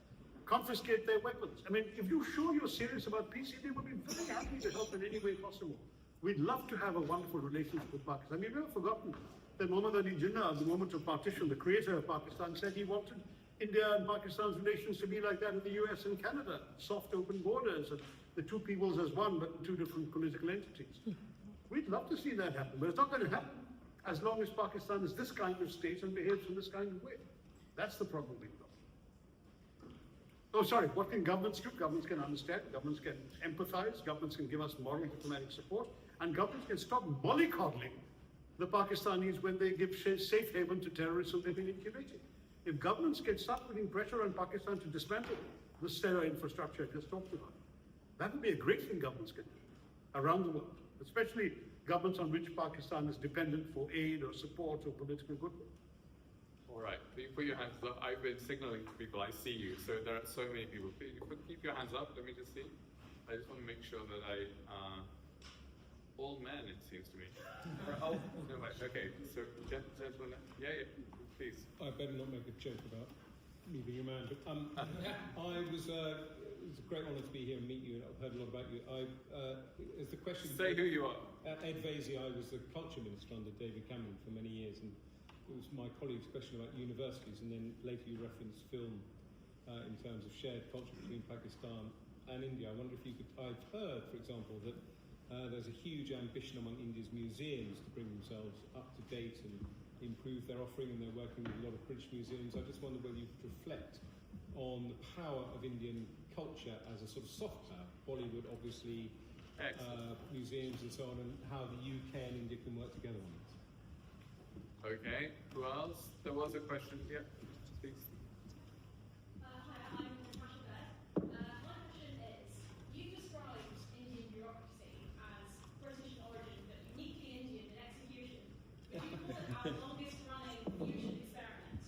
Speaker 1: confiscate their weapons. I mean, if you show you're serious about peace, India will be very happy to help in any way possible. We'd love to have a wonderful relationship with Pakistan. We've never forgotten that Muhammad Ali Jinnah, at the moment of partition, the creator of Pakistan, said he wanted India and Pakistan's relations to be like that in the US and Canada, soft open borders, and the two peoples as one, but two different political entities. We'd love to see that happen, but it's not going to happen as long as Pakistan is this kind of state and behaves in this kind of way. That's the problem we've got. Oh, sorry, what can governments do? Governments can understand, governments can empathize, governments can give us moral diplomatic support, and governments can stop mollycoddling the Pakistanis when they give safe haven to terrorists who they've been incubating. If governments can start putting pressure on Pakistan to dismantle the stereo infrastructure I just talked about, that would be a great thing governments can do around the world, especially governments on which Pakistan is dependent for aid or support or political goodwill.
Speaker 2: All right, can you put your hands up? I've been signaling to people, I see you, so there are so many people. Keep your hands up, let me just see. I just want to make sure that all men, it seems to me. Oh, no, okay, so gentlemen, yeah, please.
Speaker 8: I better not make a joke about me being a man, but it was a great honour to be here and meet you, and I've heard a lot about you. As the question...
Speaker 2: Say who you are.
Speaker 8: Ed Vaizey, I was the culture minister under David Cameron for many years, and it was my colleague's question about universities, and then later you referenced film in terms of shared culture between Pakistan and India. I wonder if you could... I've heard, for example, that there's a huge ambition among India's museums to bring themselves up to date and improve their offering, and they're working with a lot of British museums. I just wonder whether you could reflect on the power of Indian culture as a sort of soft power, Bollywood obviously, museums and so on, and how the UK and India can work together on this.
Speaker 2: Okay, who else? There was a question, yeah, please.
Speaker 9: Hi, I'm Natasha Baird. My question is, you described Indian bureaucracy as British in origin, but uniquely Indian in execution. Could you call it our longest running fusion experiment?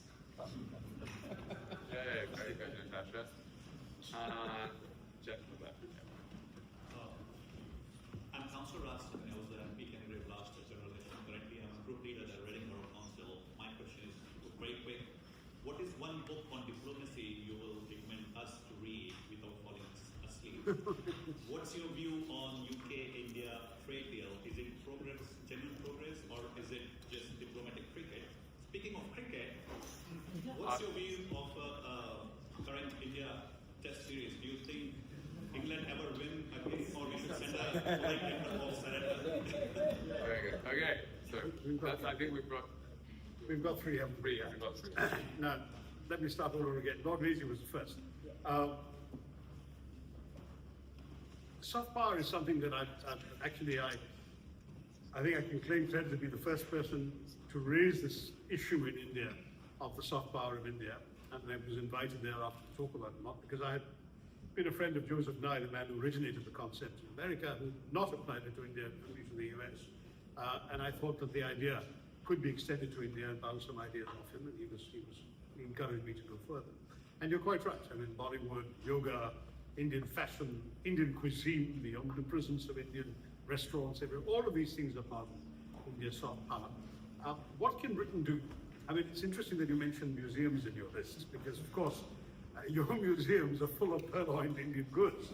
Speaker 2: Yeah, very good, Natasha. Jeff, with that.
Speaker 10: I'm Councillor Rastan. I was the MP candidate last general election. Currently, I'm a group leader at Reading Borough Council. My question is very quick. What is one book on diplomacy you will recommend us to read without falling asleep? What's your view on UK-India trade deal? Is it progress, genuine progress, or is it just diplomatic cricket? Speaking of cricket, what's your view of current India Test series? Do you think England ever win again, or we should send a polite letter of surrender?
Speaker 2: Very good. Okay, so I think
Speaker 1: We've got three, haven't we?
Speaker 2: we've got three.
Speaker 1: Now, let me start all over again. Lord Vaizey was the first. Soft power is something that I think I can claim to be the first person to raise this issue in India of the soft power of India, and I was invited thereafter to talk about it, not because I had been a friend of Joseph Nye, the man who originated the concept in America, who not applied it to India, only to the US, and I thought that the idea could be extended to India and bounced some ideas off him, and he encouraged me to go further. And you're quite right. I mean, Bollywood, yoga, Indian fashion, Indian cuisine, the omnipresence of Indian restaurants, all of these things are part of India's soft power. What can Britain do? I mean, it's interesting that you mentioned museums in your list, because of course, your museums are full of purloined Indian goods.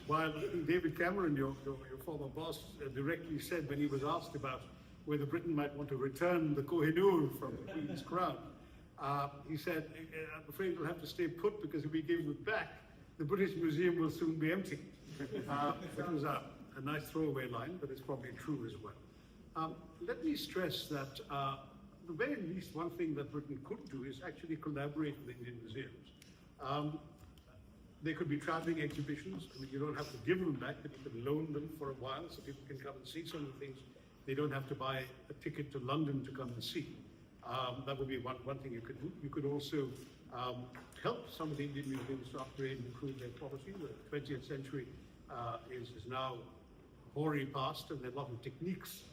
Speaker 1: While David Cameron, your former boss, directly said when he was asked about whether Britain might want to return the Kohinoor from the Queen's crown, he said, I'm afraid we'll have to stay put, because if we give it back, the British Museum will soon be empty. It was a nice throwaway line, but it's probably true as well. Let me stress that the very least one thing that Britain could do is actually collaborate with Indian museums. They could be traveling exhibitions. I mean, you don't have to give them back, but you can loan them for a while so people can come and see some of the things they don't have to buy a ticket to London to come and see. That would be one thing you could do. You could also help some of the Indian museums to upgrade and improve their quality. The 20th century is now already past, and there are a lot of techniques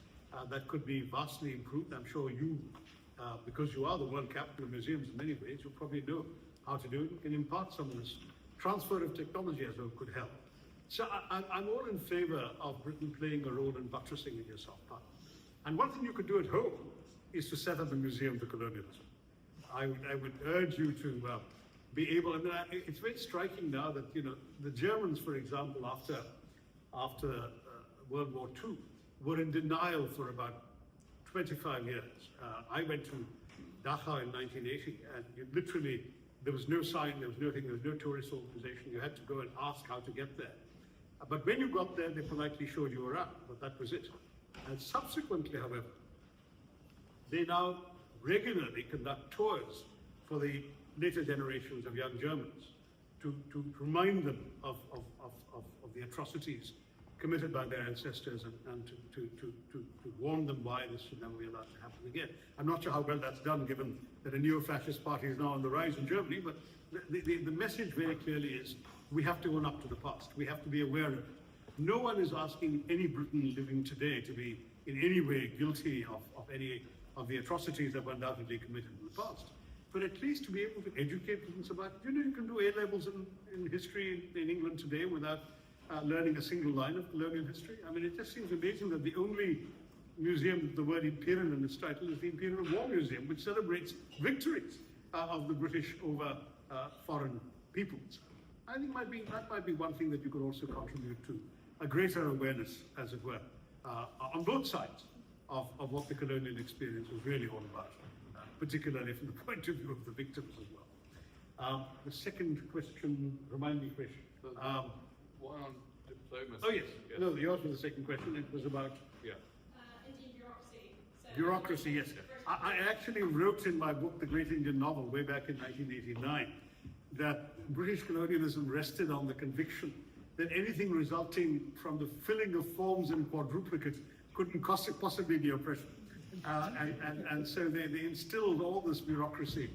Speaker 1: that could be vastly improved. I'm sure you, because you are the world capital of museums in many ways, you probably know how to do it. You can impart some of this transfer of technology as well could help. So I'm all in favor of Britain playing a role in buttressing India's soft power. And one thing you could do at home is to set up a museum to colonialism. I would urge you to be able, and it's very striking now that, you know, the Germans, for example, after World War II, were in denial for about 25 years. I went to Dhaka in 1980, and literally, there was no sign, there was nothing, there was no tourist organization. You had to go and ask how to get there. But when you got there, they politely showed you around, but that was it. And subsequently, however, they now regularly conduct tours for the later generations of young Germans to remind them of the atrocities committed by their ancestors and to warn them why this should never be allowed to happen again. I'm not sure how well that's done, given that a neo-fascist party is now on the rise in Germany, but the message very clearly is we have to own up to the past. We have to be aware of it. No one is asking any Briton living today to be in any way guilty of any of the atrocities that were undoubtedly committed in the past. But at least to be able to educate Britons about, you can do A-levels in history in England today without learning a single line of colonial history. I mean, it just seems amazing that the only museum, the word imperial in its title, is the Imperial War Museum, which celebrates victories of the British over foreign peoples. I think that might be one thing that you could also contribute to, a greater awareness, as it were, on both sides of what the colonial experience was really all about, particularly from the point of view of the victims as well. The second question, remind me, Krish.
Speaker 2: One on diplomacy.
Speaker 1: Oh yes, no, yours was the second question. It was about
Speaker 9: Indian bureaucracy. So
Speaker 1: bureaucracy, yes. I actually wrote in my book, The Great Indian Novel, way back in 1989, that British colonialism rested on the conviction that anything resulting from the filling of forms in quadruplicate couldn't possibly be oppression. And so they instilled all this bureaucracy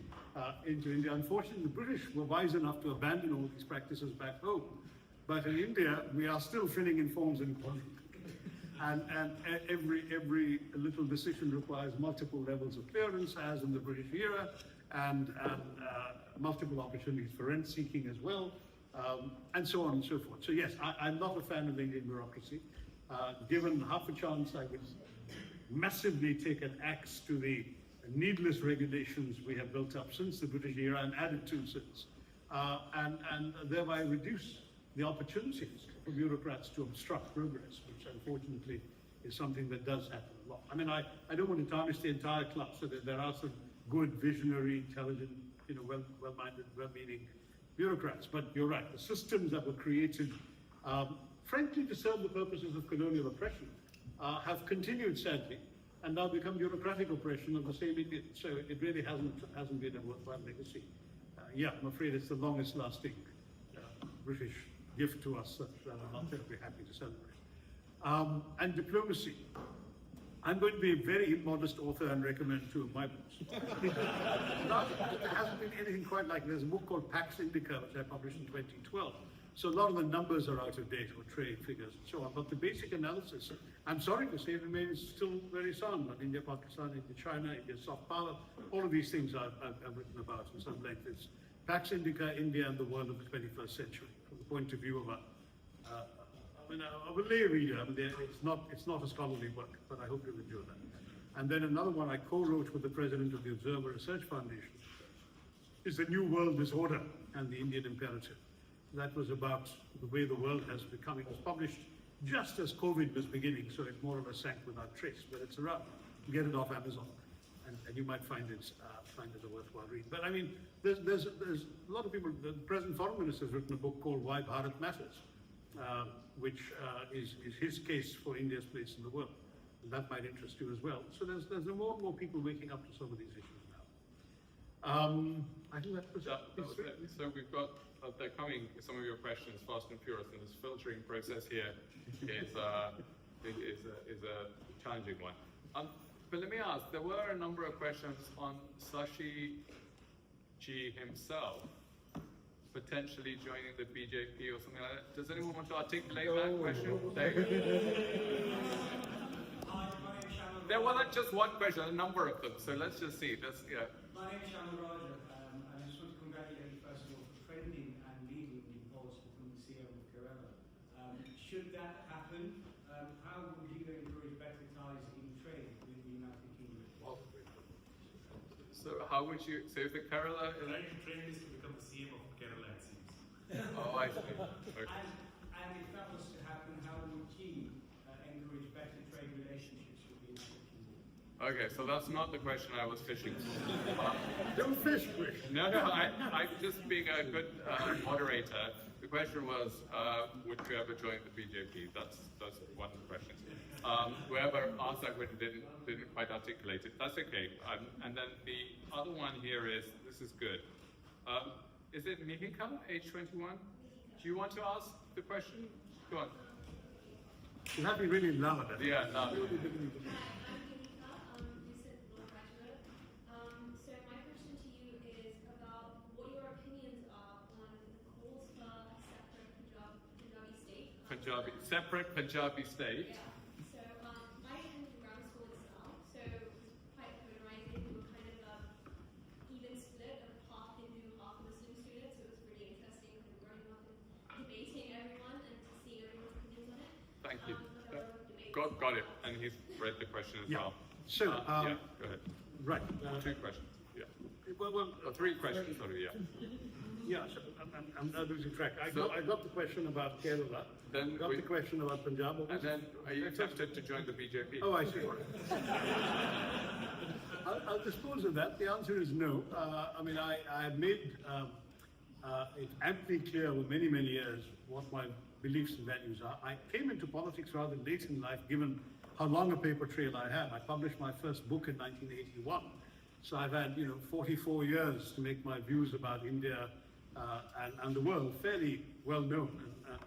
Speaker 1: into India. Unfortunately, the British were wise enough to abandon all these practices back home. But in India, we are still filling in forms in quadruplicate. And every little decision requires multiple levels of clearance, as in the British era, and multiple opportunities for rent seeking as well, and so on and so forth. So yes, I'm not a fan of Indian bureaucracy. Given half a chance, I would massively take an axe to the needless regulations we have built up since the British era and added to since, and thereby reduce the opportunities for bureaucrats to obstruct progress, which unfortunately is something that does happen a lot. I mean, I don't want to tarnish the entire club, so that there are some good, visionary, intelligent, well-minded, well-meaning bureaucrats. But you're right, the systems that were created, frankly, to serve the purposes of colonial oppression, have continued, sadly, and now become bureaucratic oppression of the same Indians. So it really hasn't been a worthwhile legacy. Yeah, I'm afraid it's the longest lasting British gift to us that I'm not terribly happy to celebrate. And diplomacy. I'm going to be a very immodest author and recommend two of my books. There hasn't been anything quite like it. There's a book called Pax Indica, which I published in 2012. So a lot of the numbers are out of date, or trade figures and so on. But the basic analysis, I'm sorry to say, remains still very sound. But India, Pakistan, India, China, India, soft power, all of these things I've written about in some length. It's Pax Indica, India and the world of the 21st century, from the point of view of a lay reader. I mean, it's not a scholarly work, but I hope you'll enjoy that. And then another one I co-wrote with the president of the Observer Research Foundation is The New World Disorder and the Indian Imperative. That was about the way the world has become. It was published just as COVID was beginning, so it more or less sank without trace, but it's around. Get it off Amazon, and you might find it a worthwhile read. But I mean, there's a lot of people. The present foreign minister has written a book called Why Bharat Matters, which is his case for India's place in the world. And that might interest you as well. So there's more and more people waking up to some of these issues now. I think that was
Speaker 2: it. So we've got, they're coming, some of your questions fast and furious, and this filtering process here is a challenging one. But let me ask, there were a number of questions on Shashi ji himself potentially joining the BJP or something like that. Does anyone want to articulate that question? There wasn't just one question, a number of them. So let's just see.
Speaker 11: My name is Shamaraj. I just want to congratulate you first of all for trending and leading the polls for becoming CEO of Kerala. Should that happen, how would you encourage better ties in trade with the United Kingdom?
Speaker 2: So how would you, so if the Kerala is...
Speaker 3: Trying to train is to become the CM of Kerala, it seems.
Speaker 2: Oh, I see. Okay.
Speaker 11: And if that was to happen, how would you encourage better trade relationships with the United Kingdom?
Speaker 2: Okay, so that's not the question I was fishing for.
Speaker 1: don't fish, Rick.
Speaker 2: No, I'm just being a good moderator. The question was, would you ever join the BJP? That's one of the questions. Whoever asked that question didn't quite articulate it. That's okay. And then the other one here is, this is good. Is it Mihika, age 21? Do you want to ask the question? Go on.
Speaker 1: You have to be really loud. I think.
Speaker 2: Yeah, no.
Speaker 9: Hi, I'm Vineeta, recent law graduate. So my question to you is about what your opinions are on the calls for a separate Punjabi state.
Speaker 2: Separate Punjabi state.
Speaker 9: Yeah. So I attended grammar school in Islam, so it was quite polarizing. We were kind of even split of half Hindu, half Muslim students. So it was really interesting kind of growing up and debating everyone and seeing everyone's opinions on it.
Speaker 2: Thank you.
Speaker 9: There were debates
Speaker 2: Got it. And he's read the question as
Speaker 1: Yeah.
Speaker 2: well.
Speaker 1: So,
Speaker 2: yeah, go ahead.
Speaker 1: right.
Speaker 2: Two questions. Yeah.
Speaker 1: Well,
Speaker 2: Three questions, sorry, yeah.
Speaker 1: yeah, so I'm not losing track. I got the question about Kerala.
Speaker 2: Then
Speaker 1: got the question about Punjab. What
Speaker 2: And
Speaker 1: was
Speaker 2: then,
Speaker 1: it?
Speaker 2: are you tempted to join the BJP?
Speaker 1: Oh, I see. I'll dispose of that. The answer is no. I mean, I have made it amply clear over many, many years what my beliefs and values are. I came into politics rather late in life, given how long a paper trail I have. I published my first book in 1981. So I've had, 44 years to make my views about India and the world fairly well known. And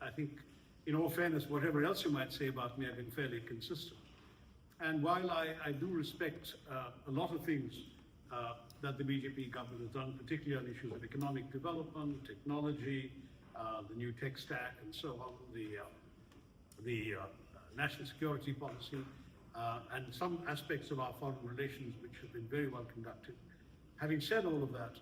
Speaker 1: I think, in all fairness, whatever else you might say about me, I've been fairly consistent. And while I do respect a lot of things that the BJP government has done, particularly on issues of economic development, technology, the new tech stack, and so on, the national security policy, and some aspects of our foreign relations which have been very well conducted. Having said all of that,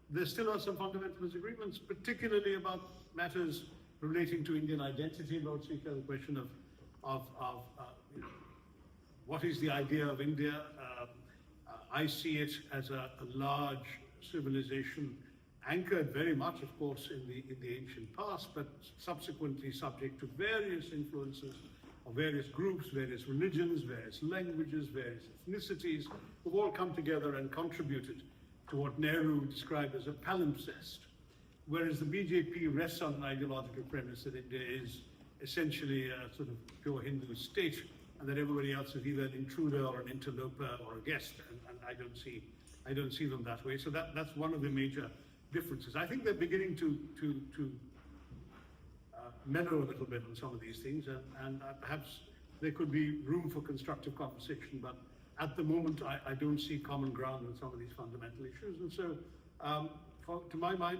Speaker 1: there still are some fundamental disagreements, particularly about matters relating to Indian identity. Lord Speaker, the question of what is the idea of India? I see it as a large civilization anchored very much, of course, in the ancient past, but subsequently subject to various influences of various groups, various religions, various languages, various ethnicities, who've all come together and contributed to what Nehru described as a palimpsest. Whereas the BJP rests on an ideological premise that India is essentially a sort of pure Hindu state, and that everybody else is either an intruder or an interloper or a guest, and I don't see them that way. So that's one of the major differences. I think they're beginning to mellow a little bit on some of these things, and perhaps there could be room for constructive conversation, but at the moment I don't see common ground on some of these fundamental issues. And so, to my mind,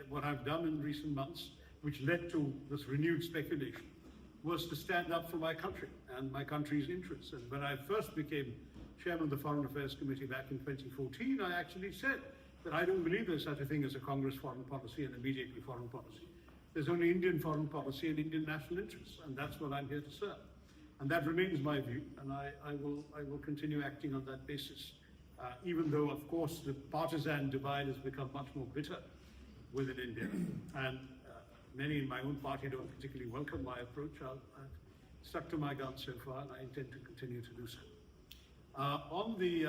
Speaker 1: what I've done in recent months, which led to this renewed speculation, was to stand up for my country and my country's interests. And when I first became chairman of the Foreign Affairs Committee back in 2014, I actually said that I don't believe there's such a thing as a Congress foreign policy and a BJP foreign policy. There's only Indian foreign policy and Indian national interests, and that's what I'm here to serve. And that remains my view, and I will continue acting on that basis, even though, of course, the partisan divide has become much more bitter within India. And many in my own party don't particularly welcome my approach. I've stuck to my guns so far, and I intend to continue to do so. On the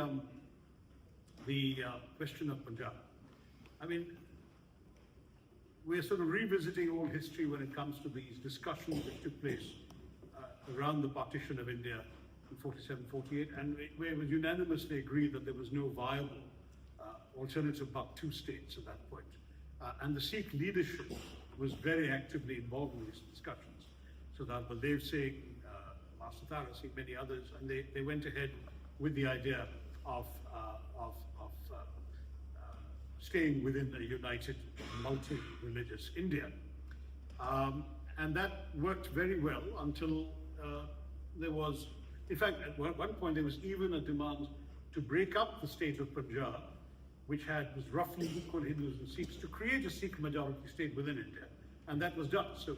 Speaker 1: question of Punjab, I mean, we're sort of revisiting old history when it comes to these discussions that took place around the partition of India in 47-48, and where it was unanimously agreed that there was no viable alternative but two states at that point. And the Sikh leadership was very actively involved in these discussions. So that Baldev Singh, Master Tharoor Singh, many others, and they went ahead with the idea of staying within a united, multi-religious India. And that worked very well until there was, in fact, at one point there was even a demand to break up the state of Punjab, which was roughly equal Hindus and Sikhs, to create a Sikh majority state within India. And that was done. So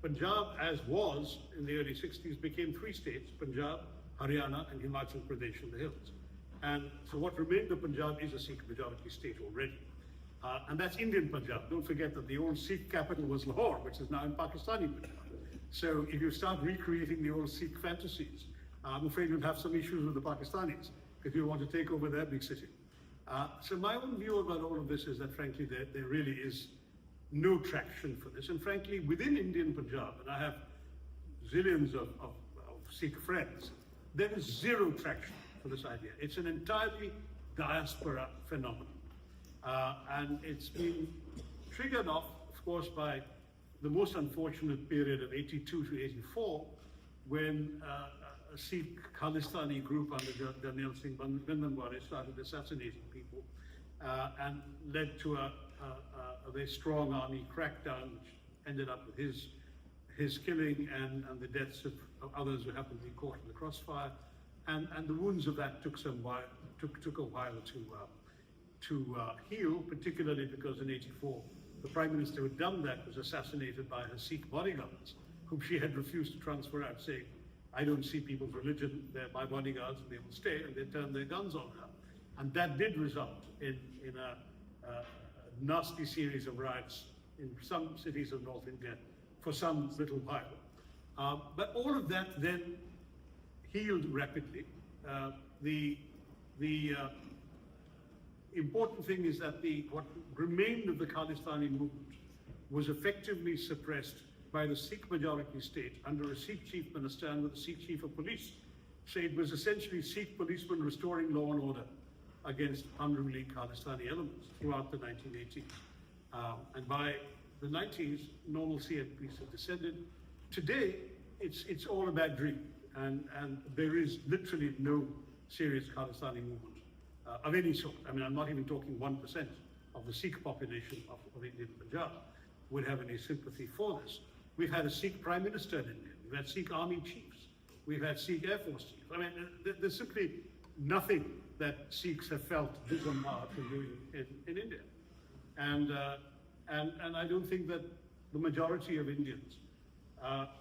Speaker 1: Punjab, as was in the early 60s, became three states: Punjab, Haryana, and Himachal Pradesh in the hills. And so what remained of Punjab is a Sikh majority state already. And that's Indian Punjab. Don't forget that the old Sikh capital was Lahore, which is now in Pakistani Punjab. So if you start recreating the old Sikh fantasies, I'm afraid you'll have some issues with the Pakistanis, because you want to take over their big city. So my own view about all of this is that, frankly, there really is no traction for this. And frankly, within Indian Punjab, and I have zillions of Sikh friends, there is zero traction for this idea. It's an entirely diaspora phenomenon. And it's been triggered off, of course, by the most unfortunate period of 82 to 84, when a Sikh Khalistani group under Daniel Singh Bhindranwale started assassinating people and led to a very strong army crackdown, which ended up with his killing and the deaths of others who happened to be caught in the crossfire. And the wounds of that took a while to heal, particularly because in 84, the Prime Minister who had done that was assassinated by her Sikh bodyguards, whom she had refused to transfer out, saying, I don't see people's religion, they're my bodyguards and they will stay, and they turned their guns on her. And that did result in a nasty series of riots in some cities of North India for some little while. But all of that then healed rapidly. The important thing is that what remained of the Khalistani movement was effectively suppressed by the Sikh majority state under a Sikh chief minister and with a Sikh chief of police. So it was essentially Sikh policemen restoring law and order against unruly Khalistani elements throughout the 1980s. And by the 90s, normalcy and peace have descended. Today, it's all a bad dream, and there is literally no serious Khalistani movement of any sort. I mean, I'm not even talking 1% of the Sikh population of Indian Punjab would have any sympathy for this. We've had a Sikh Prime Minister in India, we've had Sikh Army Chiefs, we've had Sikh Air Force Chiefs. I mean, there's simply nothing that Sikhs have felt dishonored for doing in India. And I don't think that the majority of Indians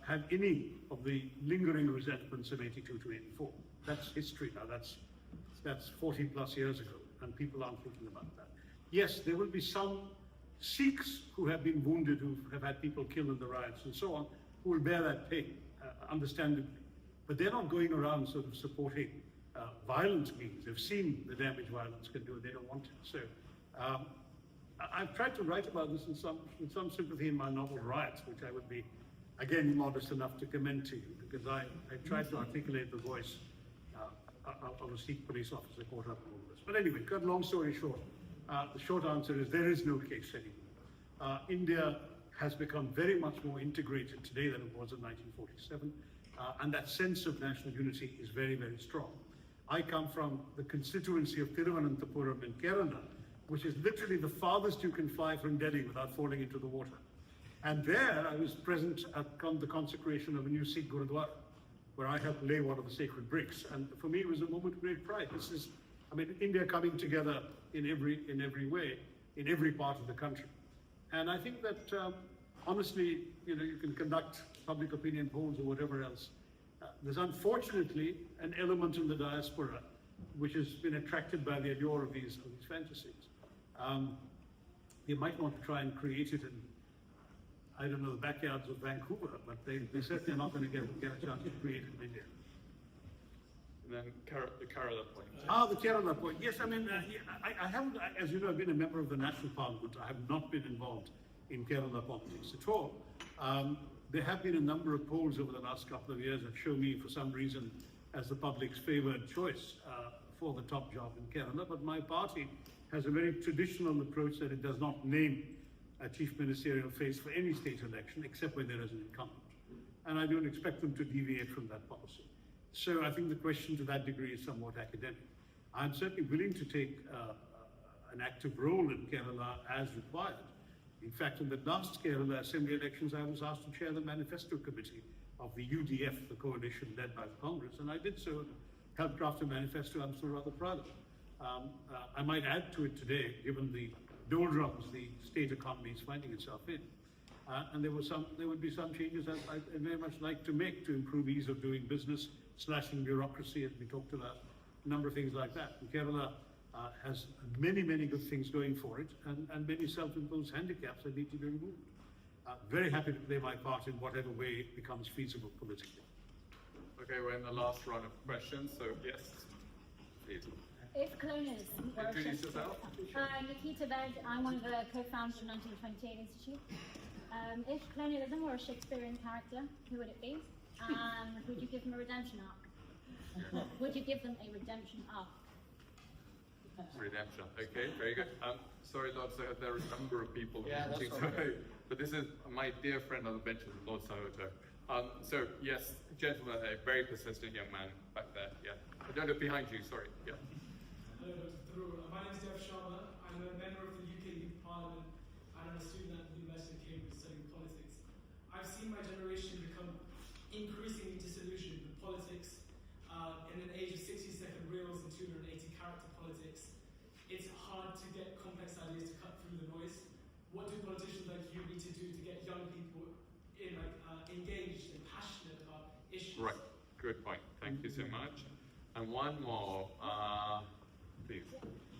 Speaker 1: have any of the lingering resentments of 82 to 84. That's history now, that's 40 plus years ago, and people aren't thinking about that. Yes, there will be some Sikhs who have been wounded, who have had people killed in the riots and so on, who will bear that pain, understandably. But they're not going around sort of supporting violent means. They've seen the damage violence can do, and they don't want it. So I've tried to write about this in some sympathy in my novel Riots, which I would be, again, modest enough to commend to you, because I tried to articulate the voice of a Sikh police officer caught up in all this. But anyway, cut long story short, the short answer is there is no case anymore. India has become very much more integrated today than it was in 1947, and that sense of national unity is very, very strong. I come from the constituency of Thiruvananthapuram in Kerala, which is literally the farthest you can fly from Delhi without falling into the water. And there I was present at the consecration of a new Sikh Gurudwara, where I helped lay one of the sacred bricks. And for me, it was a moment of great pride. This is, I mean, India coming together in every way, in every part of the country. And I think that, honestly, you know, you can conduct public opinion polls or whatever else. There's unfortunately an element in the diaspora which has been attracted by the allure of these fantasies. You might want to try and create it in, I don't know, the backyards of Vancouver, but they certainly are not going to get a chance to create it in India.
Speaker 2: And then the Kerala point.
Speaker 1: The Kerala point. Yes, I mean, I haven't, as you know, I've been a member of the National Parliament. I have not been involved in Kerala politics at all. There have been a number of polls over the last couple of years that show me, for some reason, as the public's favoured choice for the top job in Kerala. But my party has a very traditional approach that it does not name a chief ministerial face for any state election, except when there is an incumbent. And I don't expect them to deviate from that policy. So I think the question to that degree is somewhat academic. I'm certainly willing to take an active role in Kerala as required. In fact, in the last Kerala Assembly elections, I was asked to chair the manifesto committee of the UDF, the coalition led by the Congress, and I did so, helped draft a manifesto I'm still rather proud of. I might add to it today, given the doldrums the state economy is finding itself in. And there would be some changes I'd very much like to make to improve ease of doing business, slashing bureaucracy, as we talked about, a number of things like that. And Kerala has many, many good things going for it, and many self-imposed handicaps that need to be removed. Very happy to play my part in whatever way it becomes feasible politically.
Speaker 2: Okay, we're in the last round of questions, so yes, please.
Speaker 12: If colonialism were a
Speaker 2: Introduce yourself.
Speaker 12: Nikita Bed, I'm one of the co-founders of the 1928 Institute. If colonialism were a Shakespearean character, who would it be? And would you give them a redemption arc? Would you give them a redemption arc?
Speaker 2: Redemption. Okay, very good. Sorry, Lord Sohoto, there are a number of people
Speaker 6: Yeah, that's
Speaker 2: wanting to, but this is my dear friend on the bench, Lord Sohoto. So yes, gentleman, a very persistent young man back there. Yeah, I don't look behind you. Sorry. Yeah.
Speaker 7: Hello, Dr. Tharoor. My name is Dev Sharma. I'm a member of the UK Youth Parliament and I'm a student at the University of Cambridge studying politics. I've seen my generation become increasingly disillusioned with politics in an age of 60-second reels and 280-character politics. It's hard to get complex ideas to cut through the noise. What do politicians like you need to do to get young people engaged and passionate about issues?
Speaker 2: Right. Good point. Thank you so much. And one more, please.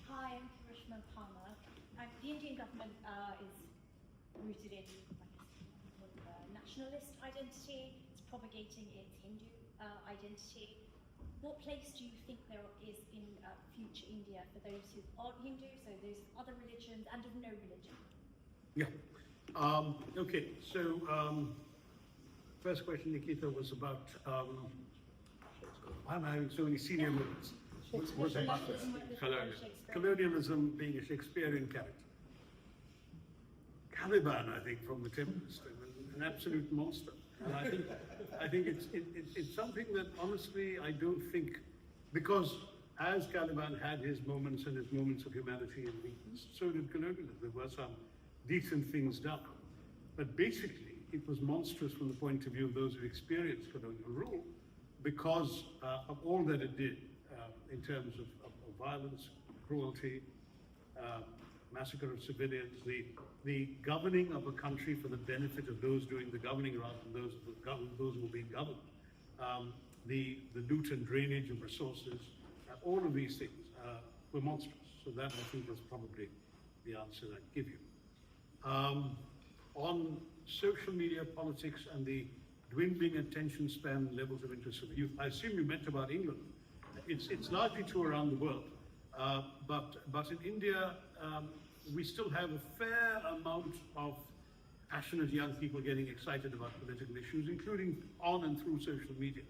Speaker 12: Hi, I'm Karishma Palmer. The Indian government is rooted in nationalist identity. It's propagating its Hindu identity. What place do you think there is in future India for those who aren't Hindu, so those of other religions and of no religion?
Speaker 1: Yeah. Okay. So, first question, Nikita, was about. I'm having so many senior moments. Was about colonialism being a Shakespearean character. Caliban, I think, from The Tempest, an absolute monster. And I think it's something that honestly I don't think, because as Caliban had his moments and his moments of humanity and weakness, so did colonialism. There were some decent things done, but basically it was monstrous from the point of view of those who experienced colonial rule, because of all that it did in terms of violence, cruelty, massacre of civilians, the governing of a country for the benefit of those doing the governing rather than those who were being governed, the loot and drainage of resources, all of these things were monstrous. So that, I think, was probably the answer I'd give you. On social media politics and the dwindling attention span levels of interest of the youth, I assume you meant about England. It's largely true around the world, but in India, we still have a fair amount of passionate young people getting excited about political issues, including on and through social media.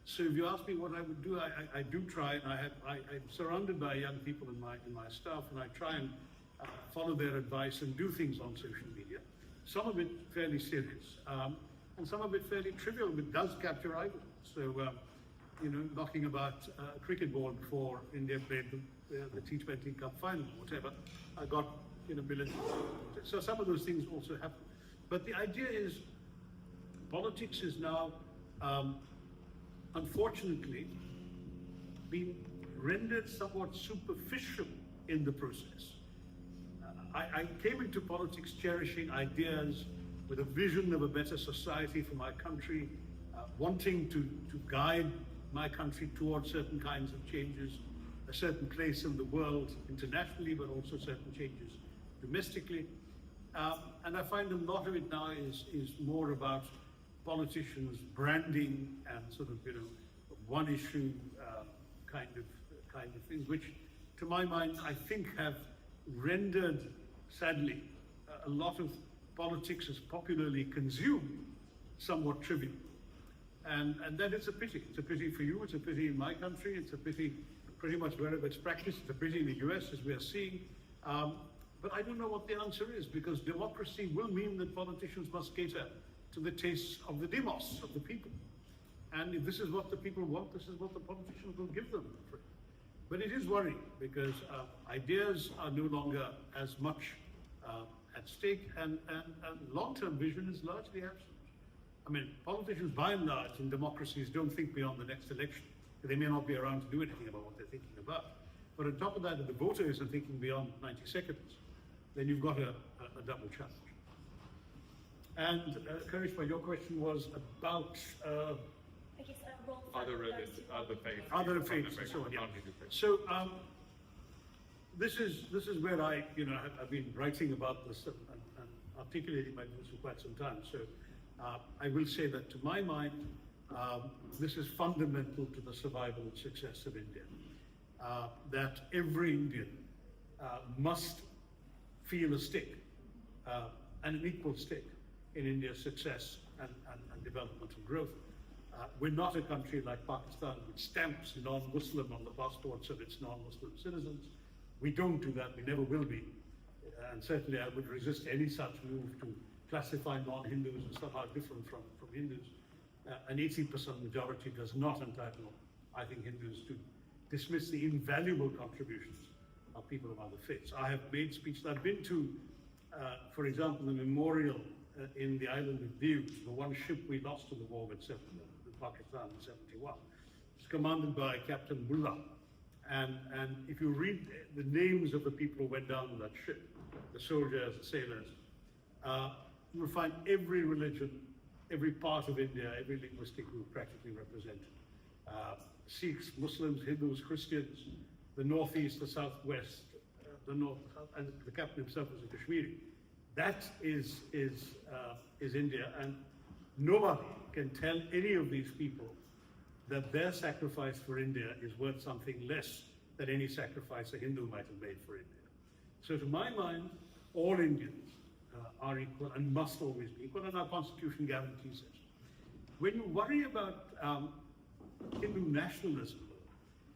Speaker 1: So if you ask me what I would do, I do try, and I'm surrounded by young people in my staff, and I try and follow their advice and do things on social media. Some of it fairly serious, and some of it fairly trivial, but does capture eyeballs. So, knocking about a cricket ball before India played the T20 Cup final or whatever, I got billions. So some of those things also happen. But the idea is, politics is now, unfortunately, being rendered somewhat superficial in the process. I came into politics cherishing ideas with a vision of a better society for my country, wanting to guide my country towards certain kinds of changes, a certain place in the world internationally, but also certain changes domestically. And I find a lot of it now is more about politicians branding and sort of one issue kind of things, which to my mind I think have rendered, sadly, a lot of politics as popularly consumed somewhat trivial. And that is a pity. It's a pity for you, it's a pity in my country, it's a pity pretty much wherever it's practiced, it's a pity in the US, as we are seeing. But I don't know what the answer is, because democracy will mean that politicians must cater to the tastes of the demos, of the people. And if this is what the people want, this is what the politicians will give them. But it is worrying, because ideas are no longer as much at stake, and long-term vision is largely absent. I mean, politicians by and large in democracies don't think beyond the next election. They may not be around to do anything about what they're thinking about. But on top of that, if the voter isn't thinking beyond 90 seconds, then you've got a double challenge. And Karishma, your question was about
Speaker 12: I guess
Speaker 2: other faiths.
Speaker 1: Other faiths and so on. Yeah. So this is where I've been writing about this and articulating my views for quite some time. So I will say that to my mind, this is fundamental to the survival and success of India. That every Indian must feel a stake, and an equal stake in India's success and development and growth. We're not a country like Pakistan, which stamps non-Muslim on the passports of its non-Muslim citizens. We don't do that, we never will be. And certainly I would resist any such move to classify non-Hindus as somehow different from Hindus. An 80% majority does not entitle, I think, Hindus to dismiss the invaluable contributions of people of other faiths. I have made speeches. I've been to, for example, the memorial in the island of Diu, the one ship we lost in the war with Pakistan in 71. It's commanded by Captain Mullah. And if you read the names of the people who went down on that ship, the soldiers, the sailors, you will find every religion, every part of India, every linguistic group practically represented. Sikhs, Muslims, Hindus, Christians, the northeast, the southwest, the north, and the captain himself was a Kashmiri. That is India, and nobody can tell any of these people that their sacrifice for India is worth something less than any sacrifice a Hindu might have made for India. So to my mind, all Indians are equal and must always be equal, and our constitution guarantees it. When you worry about Hindu nationalism,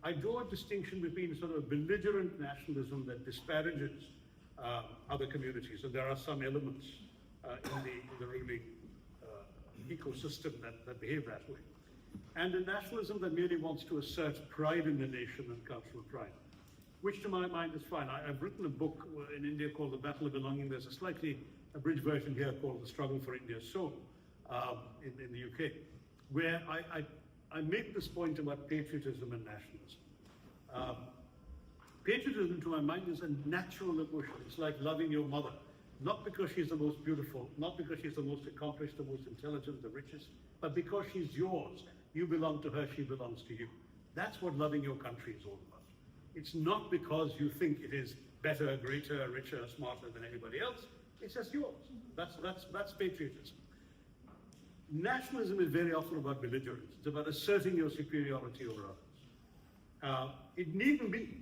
Speaker 1: I draw a distinction between sort of belligerent nationalism that disparages other communities, and there are some elements in the ruling ecosystem that behave that way, and a nationalism that merely wants to assert pride in the nation and cultural pride, which to my mind is fine. I've written a book in India called The Battle of Belonging. There's a slightly abridged version here called The Struggle for India's Soul in the UK, where I make this point about patriotism and nationalism. Patriotism, to my mind, is a natural emotion. It's like loving your mother, not because she's the most beautiful, not because she's the most accomplished, the most intelligent, the richest, but because she's yours. You belong to her, she belongs to you. That's what loving your country is all about. It's not because you think it is better, greater, richer, smarter than anybody else. It's just yours. That's patriotism. Nationalism is very often about belligerence. It's about asserting your superiority over others. It needn't be,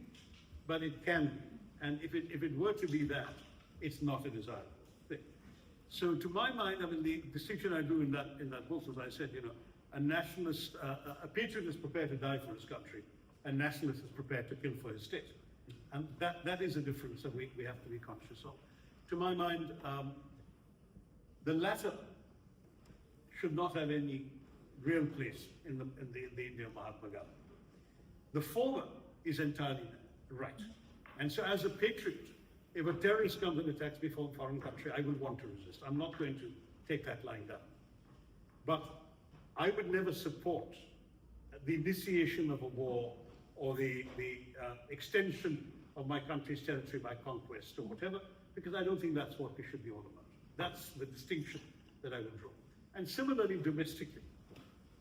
Speaker 1: but it can be. And if it were to be that, it's not a desirable thing. So to my mind, I mean, the distinction I do in that book, as I said, a nationalist, a patriot is prepared to die for his country, a nationalist is prepared to kill for his state. And that is a difference that we have to be conscious of. To my mind, the latter should not have any real place in the Indian Mahatma Gandhi. The former is entirely right. And so as a patriot, if a terrorist comes and attacks me from a foreign country, I will want to resist. I'm not going to take that lying down. But I would never support the initiation of a war or the extension of my country's territory by conquest or whatever, because I don't think that's what we should be all about. That's the distinction that I would draw. And similarly, domestically,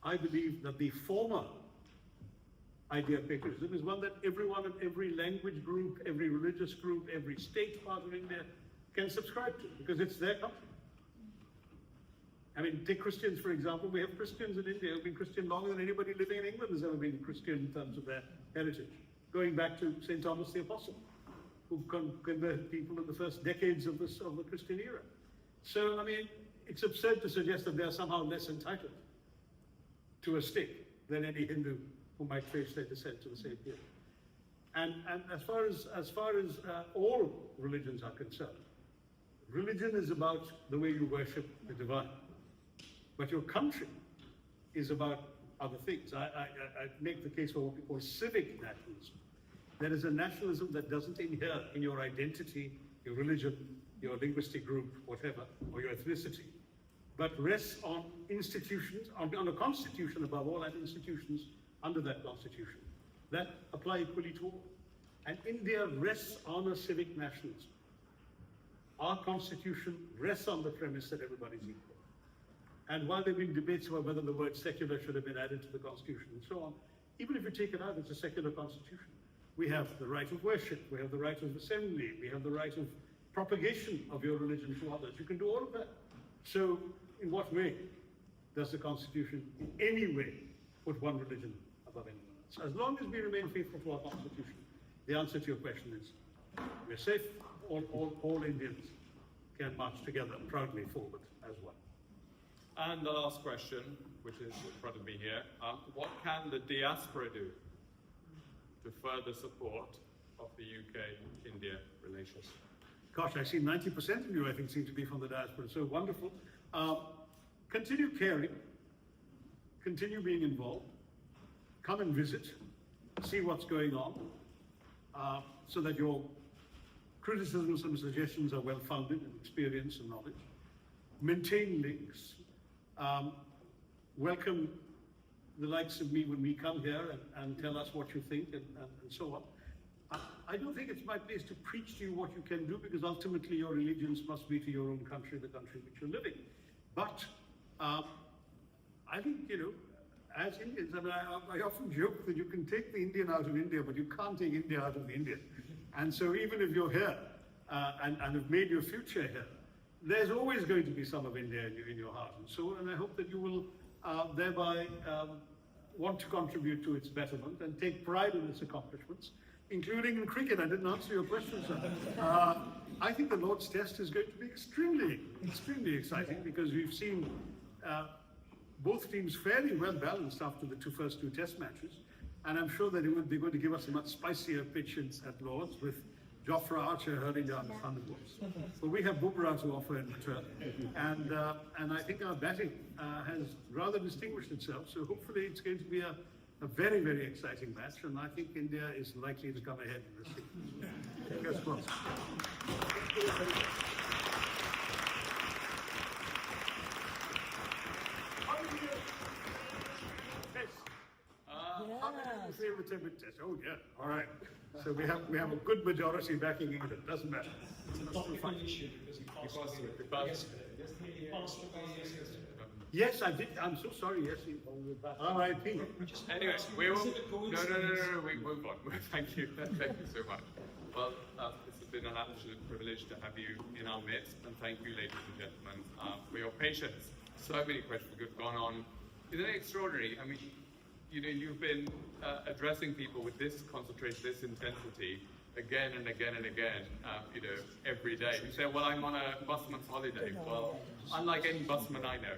Speaker 1: I believe that the former idea of patriotism is one that everyone in every language group, every religious group, every state part of India can subscribe to, because it's their country. I mean, take Christians, for example. We have Christians in India who have been Christian longer than anybody living in England has ever been Christian in terms of their heritage, going back to St. Thomas the Apostle, who converted people in the first decades of the Christian era. So, I mean, it's absurd to suggest that they are somehow less entitled to a stake than any Hindu who might trace their descent to the same period. And as far as all religions are concerned, religion is about the way you worship the divine, but your country is about other things. I make the case for what we call civic nationalism. There is a nationalism that doesn't inhere in your identity, your religion, your linguistic group, whatever, or your ethnicity, but rests on institutions, on a constitution above all, and institutions under that constitution that apply equally to all. And India rests on a civic nationalism. Our constitution rests on the premise that everybody's equal. And while there have been debates about whether the word secular should have been added to the constitution and so on, even if you take it out, it's a secular constitution. We have the right of worship, we have the right of assembly, we have the right of propagation of your religion to others. You can do all of that. So in what way does the constitution in any way put one religion above anyone else? As long as we remain faithful to our constitution, the answer to your question is we're safe. All Indians can march together proudly forward as one.
Speaker 2: And the last question, which is in front of me here, what can the diaspora do to further support of the UK-India relations?
Speaker 1: Gosh, I see 90% of you, I think, seem to be from the diaspora. So wonderful. Continue caring. Continue being involved. Come and visit. See what's going on. So that your criticisms and suggestions are well-founded in experience and knowledge. Maintain links. Welcome the likes of me when we come here and tell us what you think and so on. I don't think it's my place to preach to you what you can do, because ultimately your allegiance must be to your own country, the country in which you're living. But I think, you know, as Indians, I mean, I often joke that you can take the Indian out of India, but you can't take India out of the Indian. And so even if you're here and have made your future here, there's always going to be some of India in your heart and soul, and I hope that you will thereby want to contribute to its betterment and take pride in its accomplishments, including in cricket. I didn't answer your question, sir. I think the Lord's Test is going to be extremely, extremely exciting, because we've seen both teams fairly well balanced after the first two Test matches, and I'm sure that they're going to give us a much spicier pitch at Lord's with Jofra Archer hurling down the thunderbolts. But we have Bumrah to offer in return, and I think our batting has rather distinguished itself. So hopefully it's going to be a very, very exciting match, and I think India is likely to come ahead in this thing. Fingers crossed. Favorite test. Oh yeah. All right. So we have a good majority backing England. Doesn't matter.
Speaker 8: It's a topical issue because he passed away yesterday. He passed away yesterday.
Speaker 1: Yes, I did. I'm so sorry. Yes, R.I.P.
Speaker 2: Anyway, we will. No. We move on. Thank you. Thank you so much. Well, this has been an absolute privilege to have you in our midst, and thank you, ladies and gentlemen, for your patience. So many questions have gone on. It's extraordinary. I mean, you know, you've been addressing people with this concentration, this intensity, again and again and again, you know, every day. You say, well, I'm on a busman's holiday. Well, unlike any busman I know.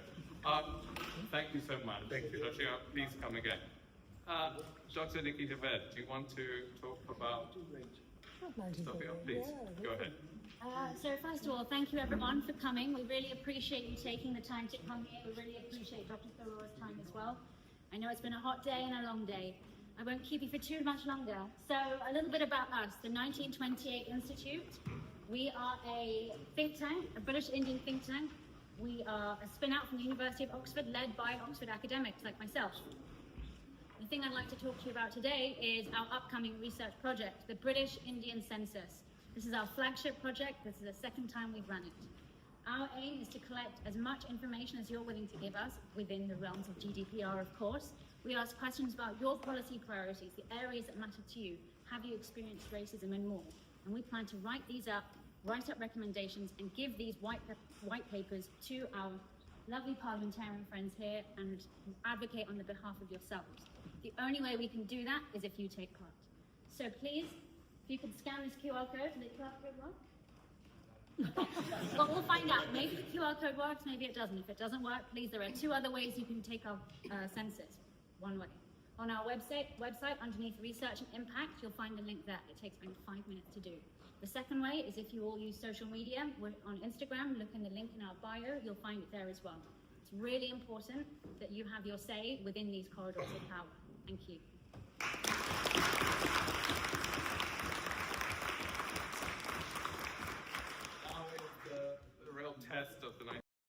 Speaker 2: Thank you so much. Thank you. Shashi, please come again. Dr. Nikki Javed, do you want to talk about something else? Please, go ahead.
Speaker 12: So first of all, thank you everyone for coming. We really appreciate you taking the time to come here. We really appreciate Dr. Tharoor's time as well. I know it's been a hot day and a long day. I won't keep you for too much longer. So a little bit about us, the 1928 Institute. We are a think tank, a British Indian think tank. We are a spin out from the University of Oxford, led by Oxford academics like myself. The thing I'd like to talk to you about today is our upcoming research project, the British Indian Census. This is our flagship project. This is the second time we've run it. Our aim is to collect as much information as you're willing to give us, within the realms of GDPR, of course. We ask questions about your policy priorities, the areas that matter to you. Have you experienced racism and more? And we plan to write these up, write up recommendations, and give these white papers to our lovely parliamentarian friends here and advocate on the behalf of yourselves. The only way we can do that is if you take part. So please, if you could scan this QR code, does the QR code work? Well, we'll find out. Maybe the QR code works, maybe it doesn't. If it doesn't work, please, there are two other ways you can take our census. One way. On our website, underneath Research and Impact, you'll find a link there. It takes only 5 minutes to do. The second way is if you all use social media. We're on Instagram, look in the link in our bio, you'll find it there as well. It's really important that you have your say within these corridors of power. Thank you.
Speaker 2: Now is the real test of the